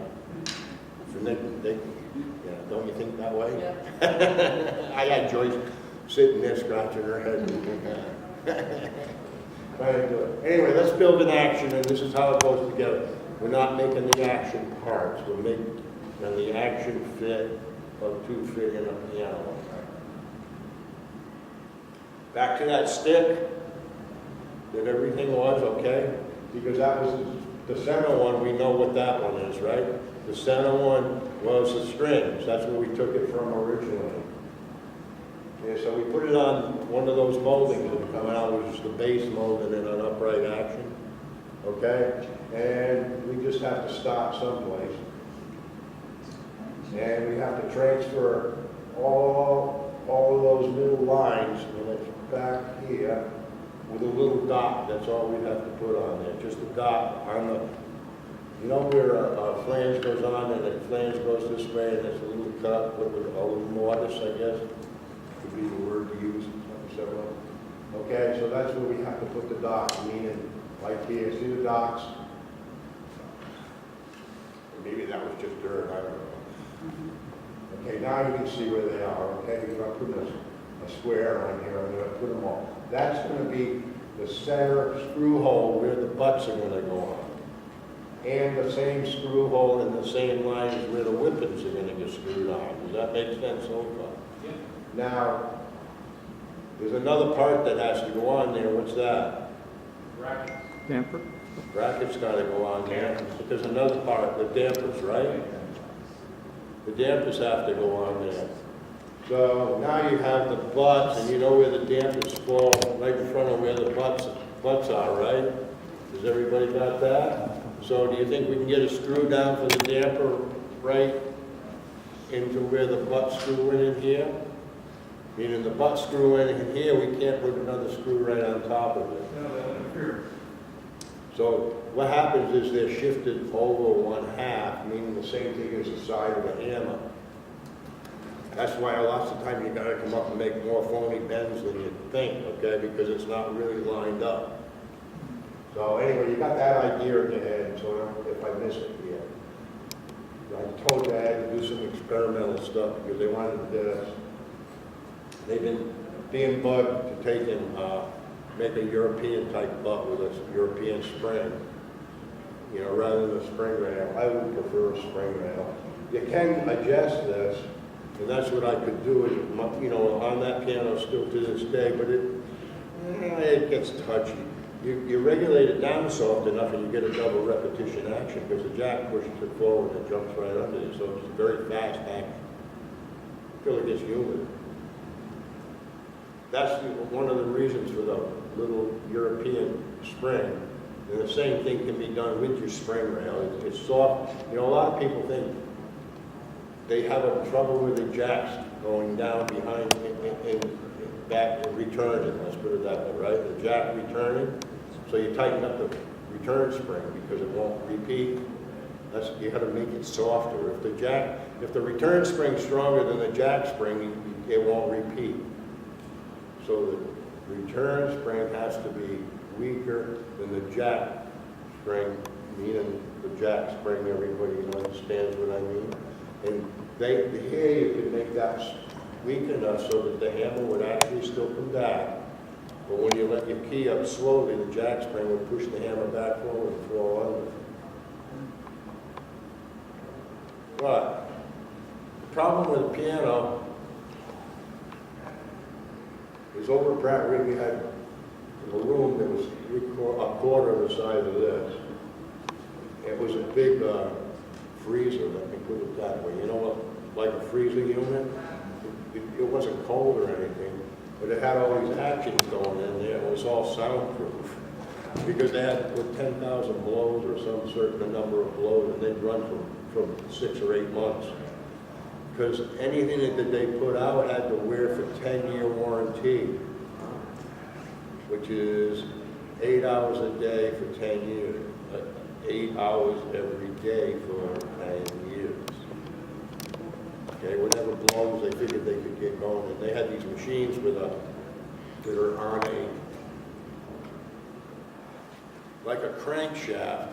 And yeah, don't you think that way? Yeah. I had Joyce sitting there scratching her head. Trying to do it. Anyway, let's build an action, and this is how it goes together. We're not making the action parts. We're making the action fit of two fit in a piano. Back to that stick. That everything was okay, because that was the center one. We know what that one is, right? The center one was the strings. That's where we took it from originally. Yeah, so we put it on one of those moldings that come out, which is the base mold and then an upright action. Okay, and we just have to stop someplace, and we have to transfer all of those middle lines, and it's back here. With a little dot, that's all we have to put on there, just a dot on the, you know where a flange goes on and the flange goes this way and there's a little cut, with a little mortise, I guess, would be the word to use, several. Okay, so that's where we have to put the dot, meaning like here, see the dots? Maybe that was just dirt, I don't know. Okay, now you can see where they are, okay, because I'm putting a square on here, I'm going to put them all. That's going to be the center screw hole where the butts are going to go on. And the same screw hole in the same line as where the whippets are going to get screwed on. Does that make sense so far? Yeah. Now, there's another part that has to go on there. What's that? Brackets. Damper? Brackets got to go on there. But there's another part, the dampers, right? The dampers have to go on there. So now you have the butts, and you know where the dampers fall, right in front of where the butts are, right? Has everybody got that? So do you think we can get a screw down for the damper right into where the butt screw in here? Meaning the butt screw in here, we can't put another screw right on top of it. No, that would interfere. So what happens is they're shifted over one half, meaning the same thing as the side of a hammer. That's why lots of times you gotta come up and make more phony bends than you think, okay, because it's not really lined up. So anyway, you got that idea in your head, so if I miss it, yeah. I told you I had to do some experimental stuff because they wanted this. They've been being bugged to take and make a European type butt with a European spring, you know, rather than a spring rail. I would prefer a spring rail. You can adjust this. And that's what I could do, you know, on that piano still to this day, but it gets touchy. You regulate it down soft enough and you get a double repetition action because the jack pushes it forward and jumps right under you, so it's a very fast action until it gets humid. That's one of the reasons for the little European spring. And the same thing can be done with your spring rail. It's soft. You know, a lot of people think they have a trouble with the jacks going down behind and back and returning, let's put it that way, right? The jack returning, so you tighten up the return spring because it won't repeat. You gotta make it softer. If the return spring's stronger than the jack spring, it won't repeat. So the return spring has to be weaker than the jack spring, meaning the jack spring, everybody understands what I mean? And here you could make that weak enough so that the hammer would actually still come back. But when you let your key up slowly, the jack spring would push the hammer back forward and fall under. But the problem with the piano is over at Pratt Rig, we had a room that was a quarter of the size of this. It was a big freezer, let me put it that way. You know what, like a freezer unit? It wasn't cold or anything, but it had all these actions going in there. It was all soundproof. Because they had to put 10,000 blows or some certain number of blows, and they'd run from 6 or 8 months. Because anything that they put out had to wear for 10-year warranty, which is 8 hours a day for 10 years. 8 hours every day for 10 years. Okay, whatever blows they figured they could get going. And they had these machines that are on like a crankshaft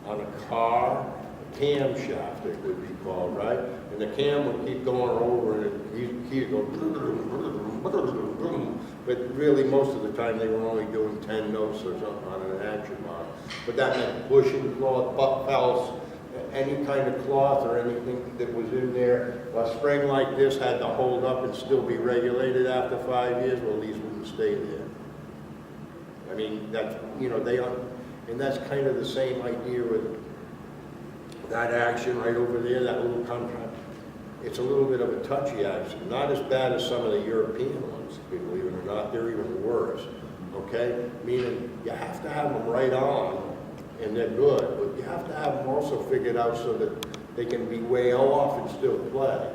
on a car, a camshaft it would be called, right? And the cam would keep going over and he'd go, but really most of the time they were only doing 10 notes or something on an action model. But that meant bushing cloth, butt felts, any kind of cloth or anything that was in there. A spring like this had to hold up and still be regulated after 5 years. Well, these wouldn't stay there. I mean, that's, and that's kind of the same idea with that action right over there, that little contract. It's a little bit of a touchy action. Not as bad as some of the European ones, believe it or not. They're even worse, okay? Meaning you have to have them right on, and they're good, but you have to have them also figured out so that they can be way off and still play.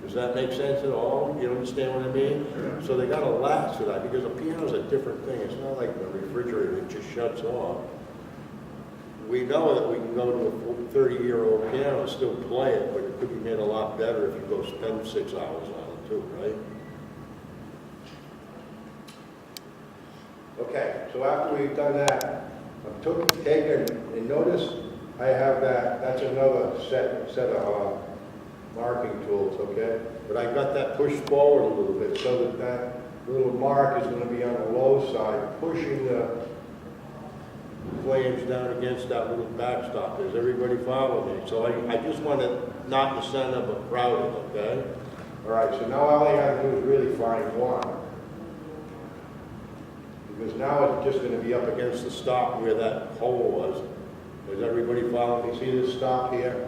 Does that make sense at all? You understand what I mean? Sure. So they gotta last for that, because a piano's a different thing. It's not like the refrigerator that just shuts off. We know that we can go to a 30-year-old piano and still play it, but it could be made a lot better if you go spend 6 hours on it too, right? Okay, so after we've done that, I've taken, and notice I have that's another set of marking tools, okay? But I got that pushed forward a little bit so that little mark is going to be on the low side, pushing the flames down against that little backstop. Does everybody follow me? So I just want to not the center but crowded, okay? All right, so now all I got to do is really find one. Because now it's just going to be up against the stop where that hole was. Does everybody follow me? See this stop here?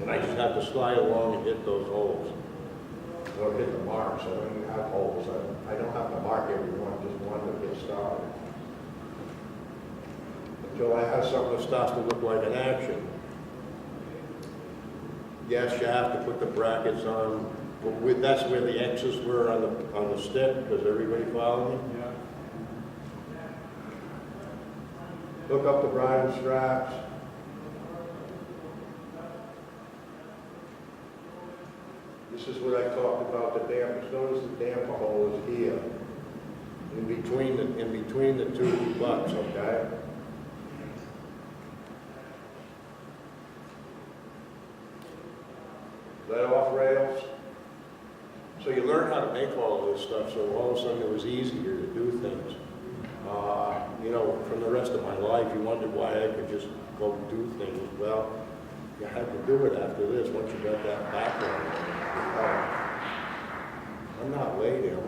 And I just have to slide along and hit those holes. Or hit the marks. I don't even have holes. I don't have to mark every one, just one to get started. Until I have something that starts to look like an action. Yes, you have to put the brackets on. But that's where the X's were on the stick. Does everybody follow me? Yeah. Hook up the bridle straps. This is what I talked about, the dampers. Notice the damper hole is here, in between the two butts, okay? Let off rails. So you learn how to make all of this stuff, so all of a sudden it was easier to do things. From the rest of my life, you wondered why I could just go do things. Well, you had to do it after this, once you got that background. I'm not late, am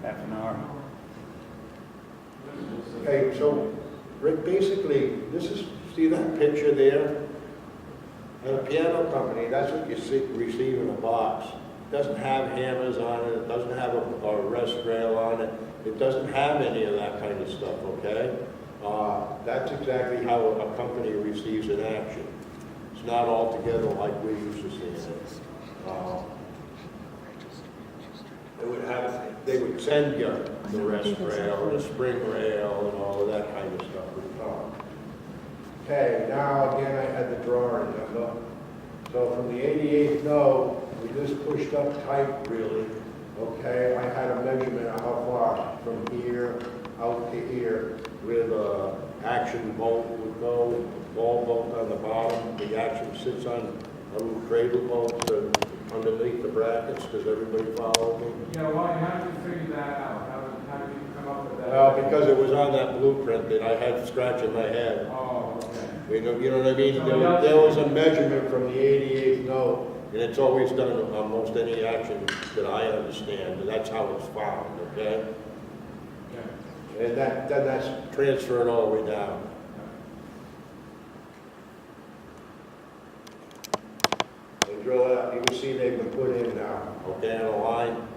Half an hour. I? Okay, so, Rick, basically, see that picture there? At a piano company, that's what you receive in a box. It doesn't have hammers on it, it doesn't have a rest rail on it, it doesn't have any of that kind of stuff, okay? That's exactly how a company receives an action. It's not all together like we used to see it. They would send you the rest rail, the spring rail, and all of that kind of stuff would come. Okay, now again, I had the drawing, remember? So from the 88th node, we just pushed up tight really, okay? I had a measurement of how far from here out to here, where the action bolt would go, the ball bolt on the bottom, the action sits on a little cradle bolt underneath the brackets. Does everybody follow me? Yeah, well, how did you figure that out? How did you come up with that? Well, because it was on that blueprint that I had scratching my head. Oh, okay. You know what I mean? There was a measurement from the 88th node, and it's always done on most any action that I understand, and that's how it's found, okay? Yeah. And then that's transferred all the way down. They drill it up, you can see they've been put in now, okay, on a line.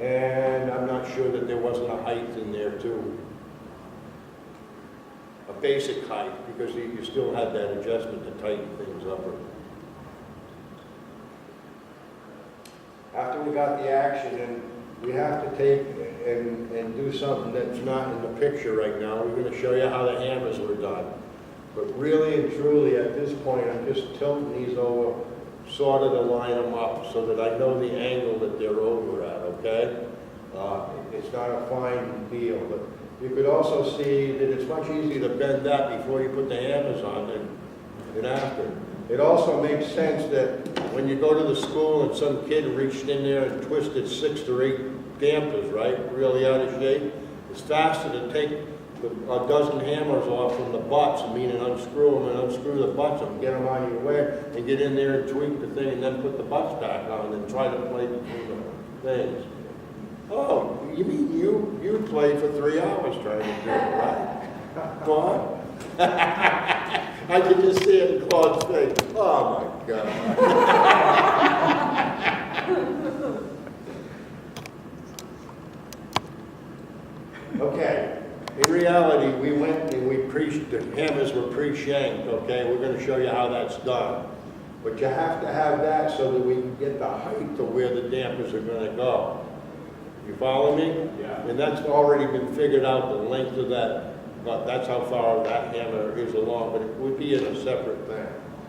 And I'm not sure that there wasn't a height in there too. A basic height, because you still had that adjustment to tighten things up. After we got the action, and we have to take and do something that's not in the picture right now. We're going to show you how the hammers were done. But really and truly, at this point, I'm just tilting these over, sort of to line them up so that I know the angle that they're over at, okay? It's not a fine deal, but you could also see that it's much easier to bend that before you put the hammers on than after. It also makes sense that when you go to the school and some kid reached in there and twisted 6 or 8 dampers, right, really out of shape, it's faster to take a dozen hammers off from the butts, meaning unscrew them and unscrew the butts and get them out of your way and get in there and tweak the thing and then put the butts back on and try to play between the things. Oh, you mean you played for 3 hours trying to do it, right? Go on. I could just see it in Claude's face. Oh my God. Okay. In reality, we went and the hammers were pre-shanked, okay? We're going to show you how that's done. But you have to have that so that we can get the height to where the dampers are going to go. You follow me? Yeah. And that's already been figured out, the length of that, but that's how far that hammer is along, but it would be in a separate thing.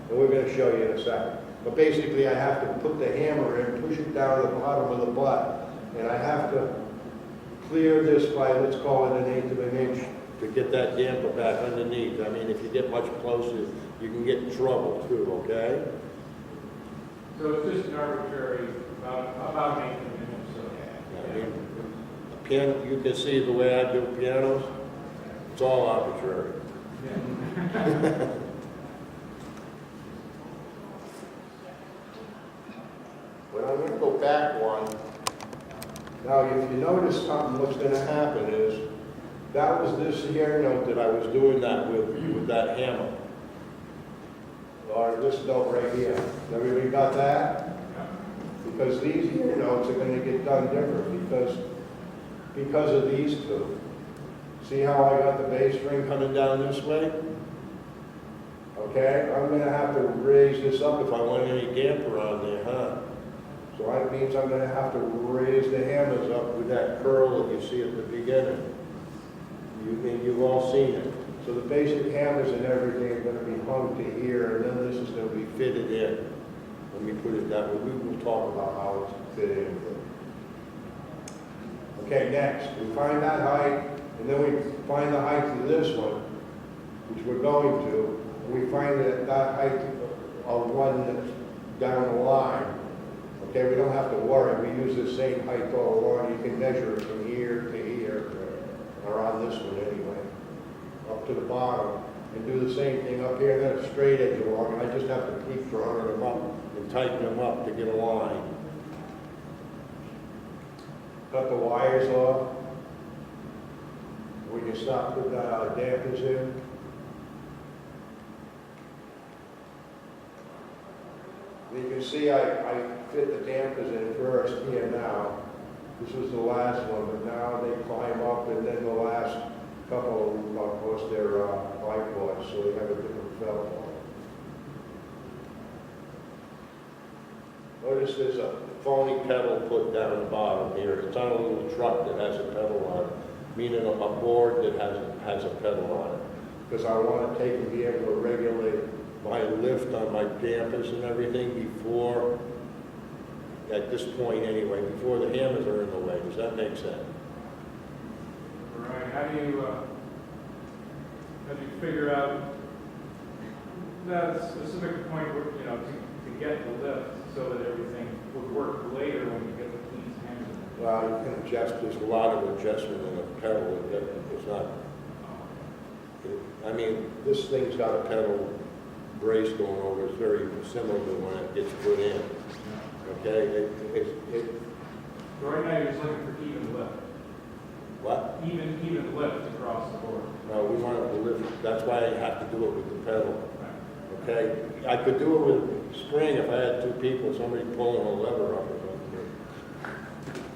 And we're going to show you in a second. But basically, I have to put the hammer in, push it down to the bottom of the butt, and I have to clear this by, let's call it 1/8 of an inch to get that damper back underneath. I mean, if you get much closer, you can get in trouble too, okay? So it's just an arbitrary, about 1/8 of an inch, so. I mean, a piano, you can see the way I do pianos, it's all arbitrary. Yeah. But I'm going to go back one. Now, if you notice something, what's going to happen is, that was this here note that I was doing that with that hammer. Or this note right here. Everybody got that? Because these here notes are going to get done different because of these two. See how I got the bass string coming down this way? Okay, I'm going to have to raise this up if I want any damper on there, huh? So that means I'm going to have to raise the hammers up with that curl that you see at the beginning. You've all seen it. So the basic hammers and everything are going to be hung to here, and then this is going to be fitted in. Let me put it that way. We will talk about how it's fitted in. Okay, next, we find that height, and then we find the height of this one, which we're going to, and we find that height of one that's down the line. Okay, we don't have to worry. We use the same height all along. You can measure it from here to here, or on this one anyway, up to the bottom, and do the same thing up here, and then a straight edge along, and I just have to keep drawing them up and tighten them up to get a line. Cut the wires off. When you stop putting dampers in. You can see I fit the dampers in first here now. This was the last one, but now they climb up, and then the last couple, of course, they're bicords, so they have a different felt on it. Notice there's a phony pedal put down the bottom here. It's on a little truck that has a pedal on it, meaning a board that has a pedal on it. Because I want to take and be able to regulate my lift on my dampers and everything before, at this point anyway, before the hammers are in the way. Does that make sense? All right, how do you figure out that specific point where, you know, to get the lift so that everything would work later when you get the keys handed? Well, you can adjust, there's a lot of adjustment in a pedal. It's not, I mean, this thing's got a pedal brace going over. It's very similar to when it gets put in. Okay? So right now you're just looking for even lift. What? Even lift across the board. No, we want it to lift. That's why I have to do it with the pedal. Right. Okay? I could do it with spring if I had two people, somebody pulling a lever up or something.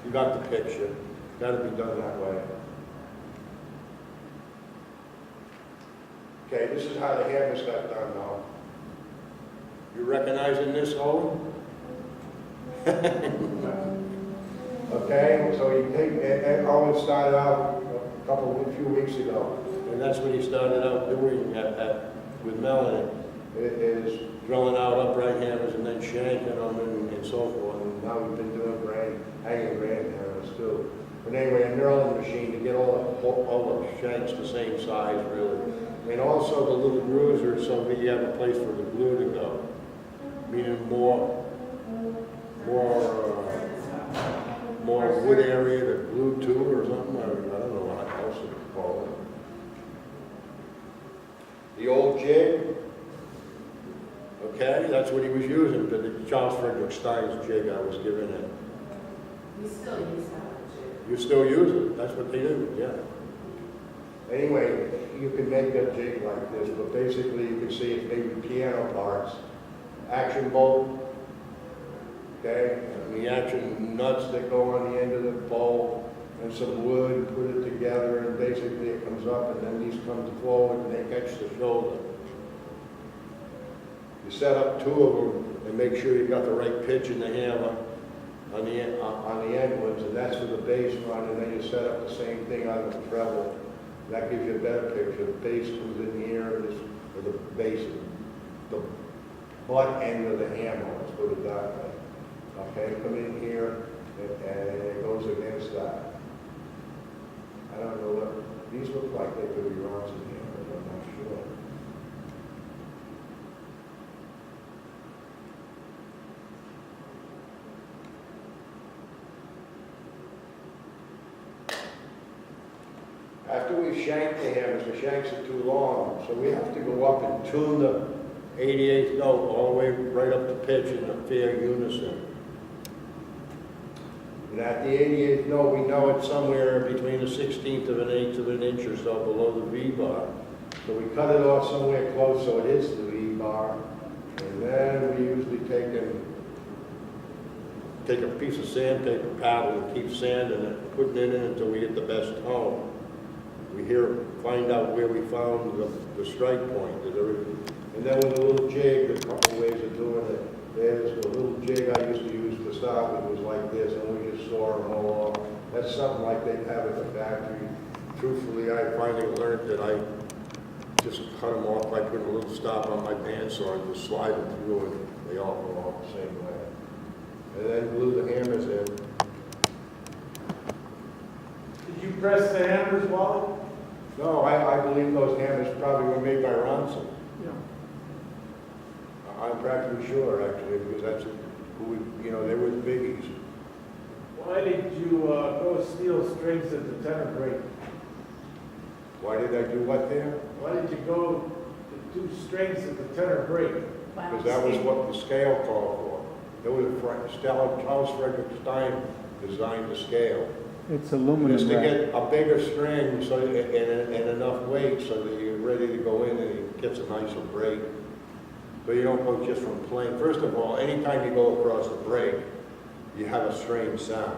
You got the picture. Got to be done that way. Okay, this is how the hammers got done now. You recognizing this, Owen? Okay, so you take, and Owen started out a few weeks ago, and that's what he started out doing with Melanie, is drilling out upright hammers and then shanking them and so forth, and now we've been doing hanging grand hammers too. But anyway, a knurling machine to get all the shanks the same size, really. And also the little bruisers, so that you have a place for the glue to go. Meaning more wood area to glue to or something. I don't know what else to call it. The old jig, okay, that's what he was using. The Charles Frederick Stein's jig I was given it. We still use that jig. You still use it? That's what they do, yeah. Anyway, you can make a jig like this, but basically you can see it's maybe piano parts, action bolt, okay, and the action nuts that go on the end of the bolt, and some wood, put it together, and basically it comes up, and then these come forward, and they catch the shoulder. You set up two of them, and make sure you've got the right pitch in the hammer on the end ones, and that's for the bass run, and then you set up the same thing on the treble. That gives you a better picture. The bass comes in here, or the bass, the butt end of the hammer, let's put it that way. Okay, come in here, and it goes against that. I don't know what, these look like they could be rounds in here, but I'm not sure. After we shank the hammers, the shanks are too long, so we have to go up and tune the 88th note all the way right up to pitch in a fair unison. And at the 88th note, we know it's somewhere between a 1/16 of an eighth of an inch or so below the V bar. So we cut it off somewhere close so it hits the V bar, and then we usually take a piece of sandpaper paddle and keep sanding it, putting it in until we get the best tone. We find out where we found the strike point. And then with a little jig, there's a couple ways of doing it. There's the little jig I used to use to start with, was like this, and we just saw them all off. That's something like they have at the factory. Truthfully, I finally learned that I just cut them off by putting a little stop on my bandsaw and just slide them through, and they all go off the same way. And then glue the hammers in. Did you press the hammers, Wally? No, I believe those hammers probably were made by Ronson. Yeah. I'm practically sure, actually, because that's who they were the biggies. Why did you go steel strings at the tenor break? Why did I do what there? Why did you go to 2 strings at the tenor break? Because that was what the scale called for. It was Charles Frederick Stein designed the scale. It's aluminum Just to wrap. get a bigger string and enough weight so that you're ready to go in and it gets a nicer break. So you don't go just from plain. First of all, anytime you go across the break, you have a strange sound.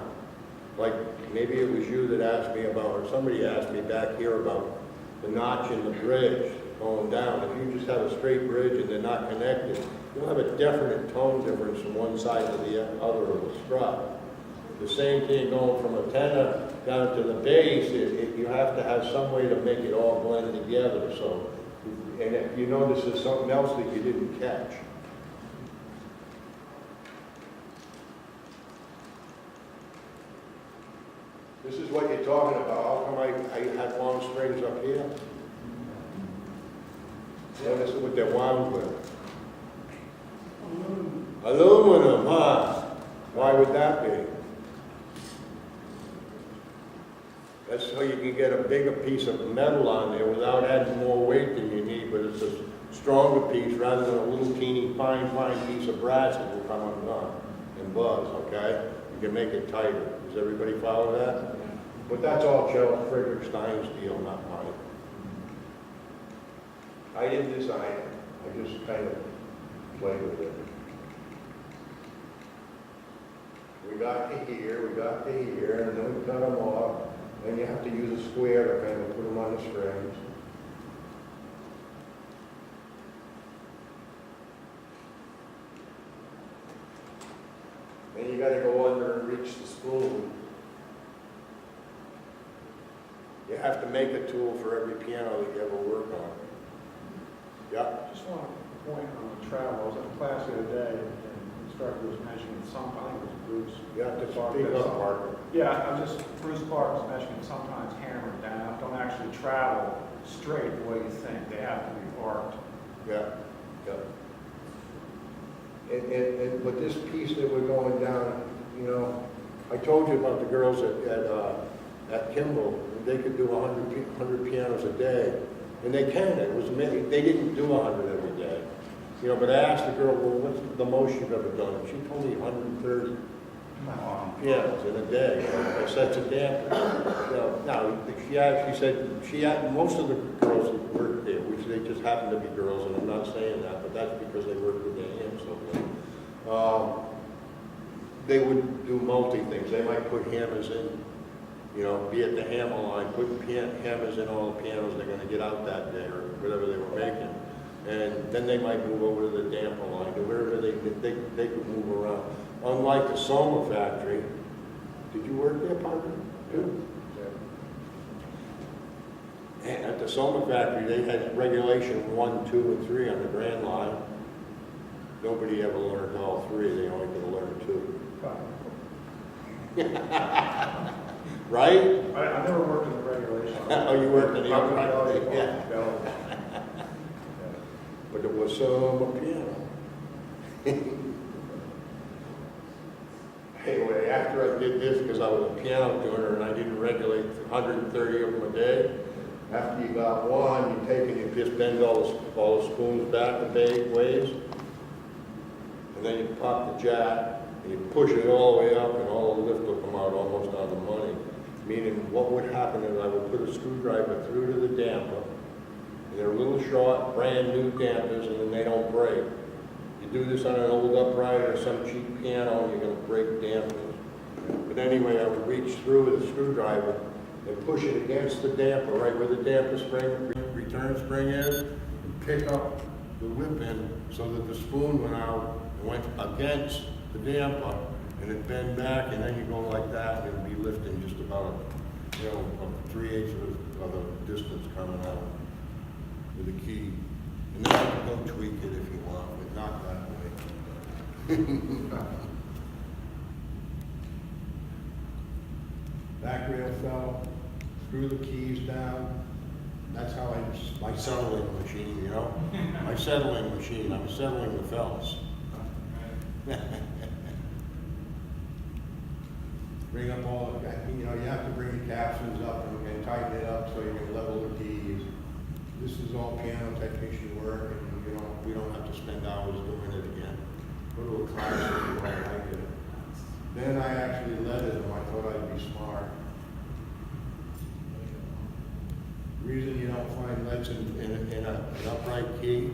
Like maybe it was you that asked me about, or somebody asked me back here about the notch in the bridge. going down. If you just have a straight bridge and they're not connected, you'll have a definite tone difference from one side to the other of the strut. The same thing going from a tenor down to the bass, you have to have some way to make it all blend together. So, and if you notice there's something else that you didn't catch. This is what you're talking about. How come I had long strings up here? Yeah, this is what they're wound with. Aluminum, huh? Why would that be? That's so you can get a bigger piece of metal on there without adding more weight than you need, but it's a stronger piece rather than a little teeny fine piece of brass that will come undone and buzz, okay? You can make it tighter. Does everybody follow that? But that's all Joe Frederick Stein's deal, not mine. I didn't design it. I just kind of played with it. We got to here, we got to here, and then we cut them off. Then you have to use a square to kind of put them on the strings. Then you got to go under and reach the spoon. You have to make a tool for every piano that you ever work on. Yeah. Just want to point on the travel. I was in a class the other day, and the instructor was mentioning some, I think it was Bruce. You have to Park, speak that's up, all. Parker. Yeah, Bruce Park was mentioning sometimes hammering down, don't actually travel straight the way you think. They have to be arced. Yeah, yeah. But this piece that we're going down, you know, I told you about the girls at Kimball. They could do 100 pianos a day, and they can. It was amazing. They didn't do 100 every day, you know. But I asked the girl, well, what's the most you've ever done? And she told me 130 pianos in a day. I said to Dan, no, she actually said she had most of the girls that worked there, which they just happened to be girls, and I'm not saying that, but that's because they worked with their hands so well. They would do multi-things. They might put hammers in, you know, be at the hammer line, put hammers in all the pianos they're going to get out that day or whatever they were making. And then they might move over to the damper line, or wherever they could move around. Unlike the Soma factory, did you work there, Parker? Too? Yeah. And at the Soma factory, they had regulation 1, 2, and 3 on the grand line. Nobody ever learned all 3, they only could learn 2. Right? I never worked in the regulation. Oh, you worked in the upright. upright, yeah. But it was Soma piano. Anyway, after I did this, because I was a piano tuner and I didn't regulate 130 of them a day, after you got one, you take and you just bend all the spoons back a big ways, and then you pop the jack, and you push it all the way up, and all the lift will come out almost out of the money. Meaning, what would happen is I would put a screwdriver through to the damper, and they're little short, brand new dampers, and then they don't break. You do this on an old upright or some cheap piano, you're going to break dampers. But anyway, I would reach through with a screwdriver and push it against the damper, right where the damper spring, return spring is, and pick up the whip end so that the spoon went out and went against the damper, and it bend back, and then you go like that, and it'll be lifting just about, you know, 3/8 of the distance coming out with a key. And then you can go tweak it if you want, but not that way. Back rail fell, screw the keys down. That's how my settling machine, you know? My settling machine, I'm settling the fells. Bring up all the, you know, you have to bring the captions up and tighten it up so you can level the keys. This is all piano technician work, and you know, we don't have to spend hours doing it again. Go to a class if you don't like it. Then I actually leaded them. I thought I'd be smart. The reason you don't find leads in an upright key,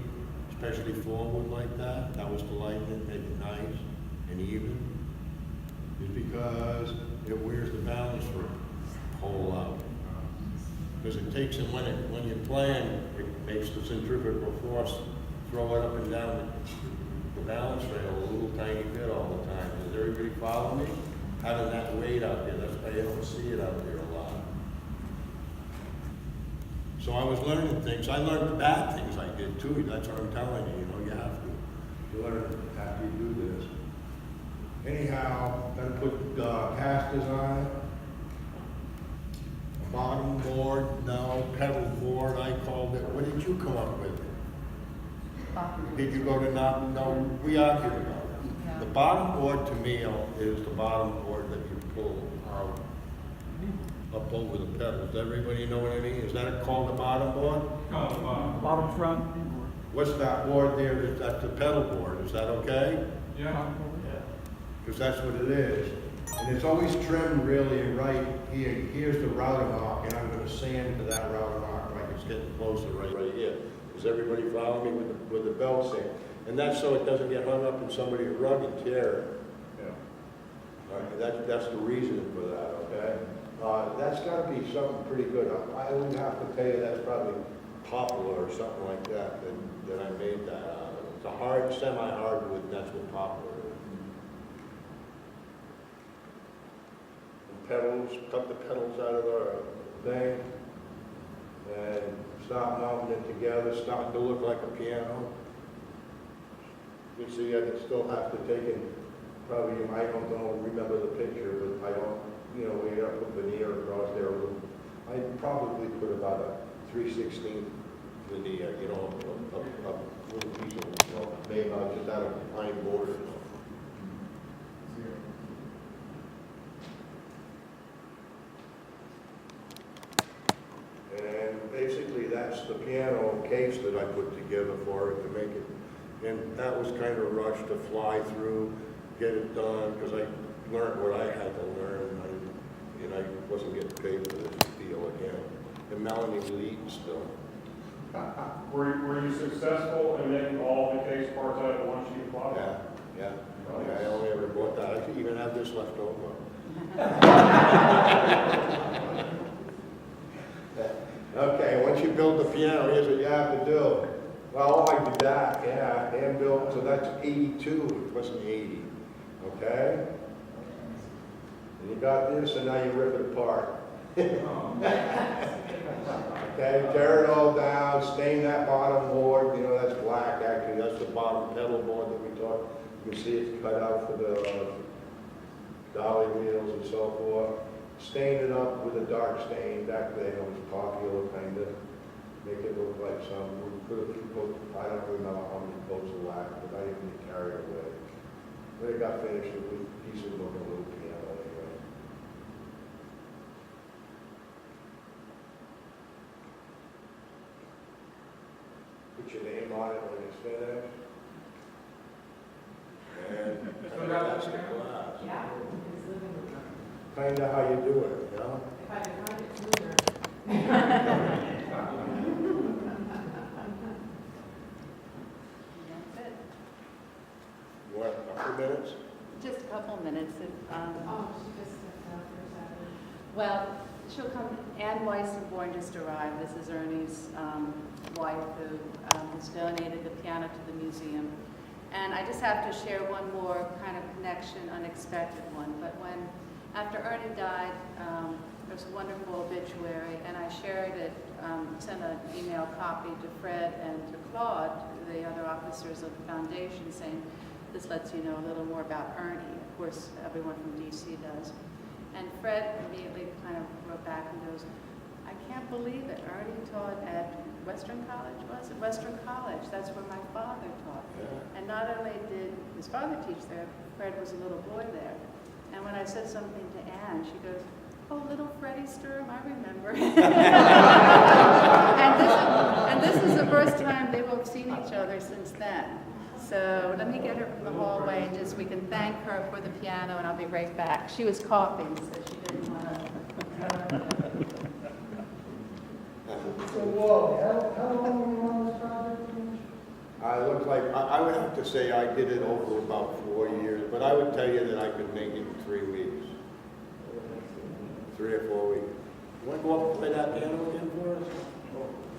especially forward like that was to lighten it, make it nice and even, is because it wears the balance pole out. because it takes them, when you're playing, it makes the centrifugal force throw it up and down the balance rail a little tiny bit all the time. Does everybody follow me? Having that weight out there, that's why you don't see it out there a lot. So I was learning things. I learned the bad things I did too. That's what I'm telling you, you have to learn after you do this. Anyhow, gonna put casters on it. Bottom board, no, pedal board, I called it. What did you come up with? Did you go to no, we argued about it. The bottom board to me is the bottom board that you pull out up over the pedals. Does everybody know what I mean? Is that called the bottom board? Call the bottom. Bottom front. What's that board there? That's the pedal board. Is that okay? Yeah. Because that's what it is. And it's always trimmed really right here. Here's the router mark, and I'm going to sand to that router mark like it's getting closer right here. Does everybody follow me with the belt sand? And that's so it doesn't get hung up in somebody's rug and tear it. Yeah. All right, that's the reason for that, okay? That's got to be something pretty good. I would have to tell you that's probably Poplar or something like that I made that out of. It's a hard, semi-hardwood, and that's what Poplar is. And pedals, cut the pedals out of the thing, and start mounting it together, starting to look like a piano. You see, I still have to take it, probably, I don't know, remember the picture, but I don't, we got to put veneer across there. I probably put about a 3/16 veneer, a little piece of, made about just out of pine board. And basically, that's the piano case that I put together for it to make it. And that was kind of rushed to fly through, get it done, because I learned what I had to learn, and I wasn't getting paid for this deal again. And Melanie leads still. Were you successful in making all the case parts out of one sheet of plywood? Yeah. I only ever bought that. I even have this left over. Okay, once you build the piano, here's what you have to do. Well, I did that, yeah, hand built, so that's 82, it wasn't 80, okay? And you got this, and now you rip it apart. Okay, tear it all down, stain that bottom board, that's black actually, that's the bottom pedal board that we talked. You can see it's cut out for the dolly wheels and so forth. Stain it up with a dark stain, back then it was popular kind of. Make it look like some, we put a few coats, I don't remember how many coats of wax, but I didn't get carried away. When it got finished, it was a decent looking little piano anyway. Put your name on it when it's finished. And that's the class. Yeah, it's living with them. Kinda how you do it, If I could find it sooner. That's it. You want a couple minutes? Just a couple minutes. Oh, she just stepped out for a second. Well, she'll come. Ann Weissenborn just arrived. This is Ernie's wife who has donated the piano to the museum. And I just have to share one more kind of connection, unexpected one. But after Ernie died, there was a wonderful obituary, and I shared it, sent an email copy to Fred and to Claude, the other officers of the foundation, saying, this lets you know a little more about Ernie. Of course, everyone from DC does. And Fred immediately kind of wrote back and goes, I can't believe it. Ernie taught at Western College, was it? Western College. That's where my father taught. Yeah. And not only did his father teach there, Fred was a little boy there. And when I said something to Anne, she goes, oh, little Freddie Sturm, I remember. and this is the first time they will have seen each other since then. So let me get her from the hallway and we can thank her for the piano, and I'll be right back. She was coughing, so she didn't want to. So, Wally, how long were you on this project? I look like, I would have to say I did it over about 4 years, but I would tell you that I could make it in 3 weeks. 3 or 4 weeks. You want to go up and play that piano again for us?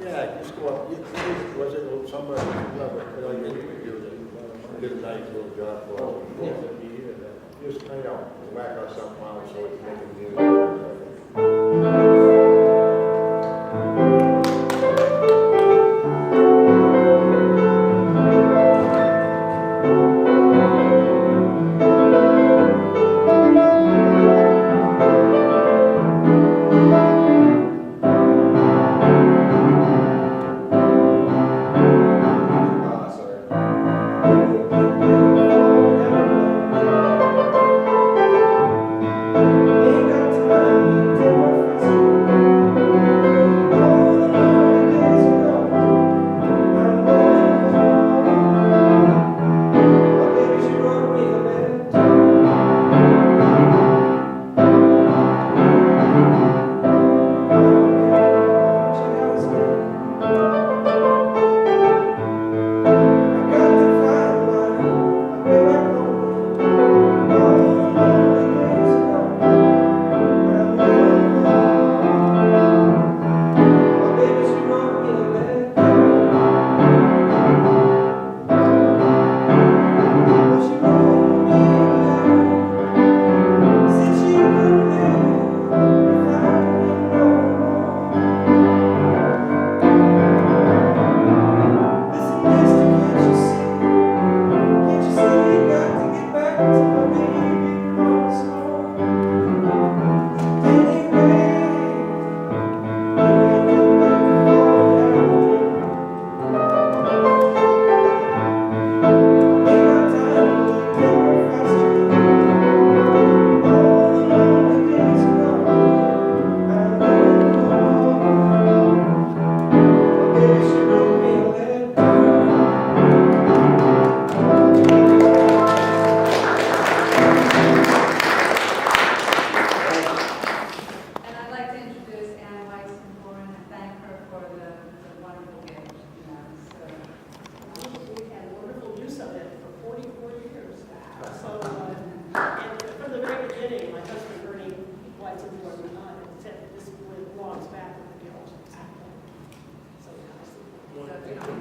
Yeah, just go up. Was it somebody, could I interview that? Did a nice little job for us. Just, whack us up while so we can make a music. So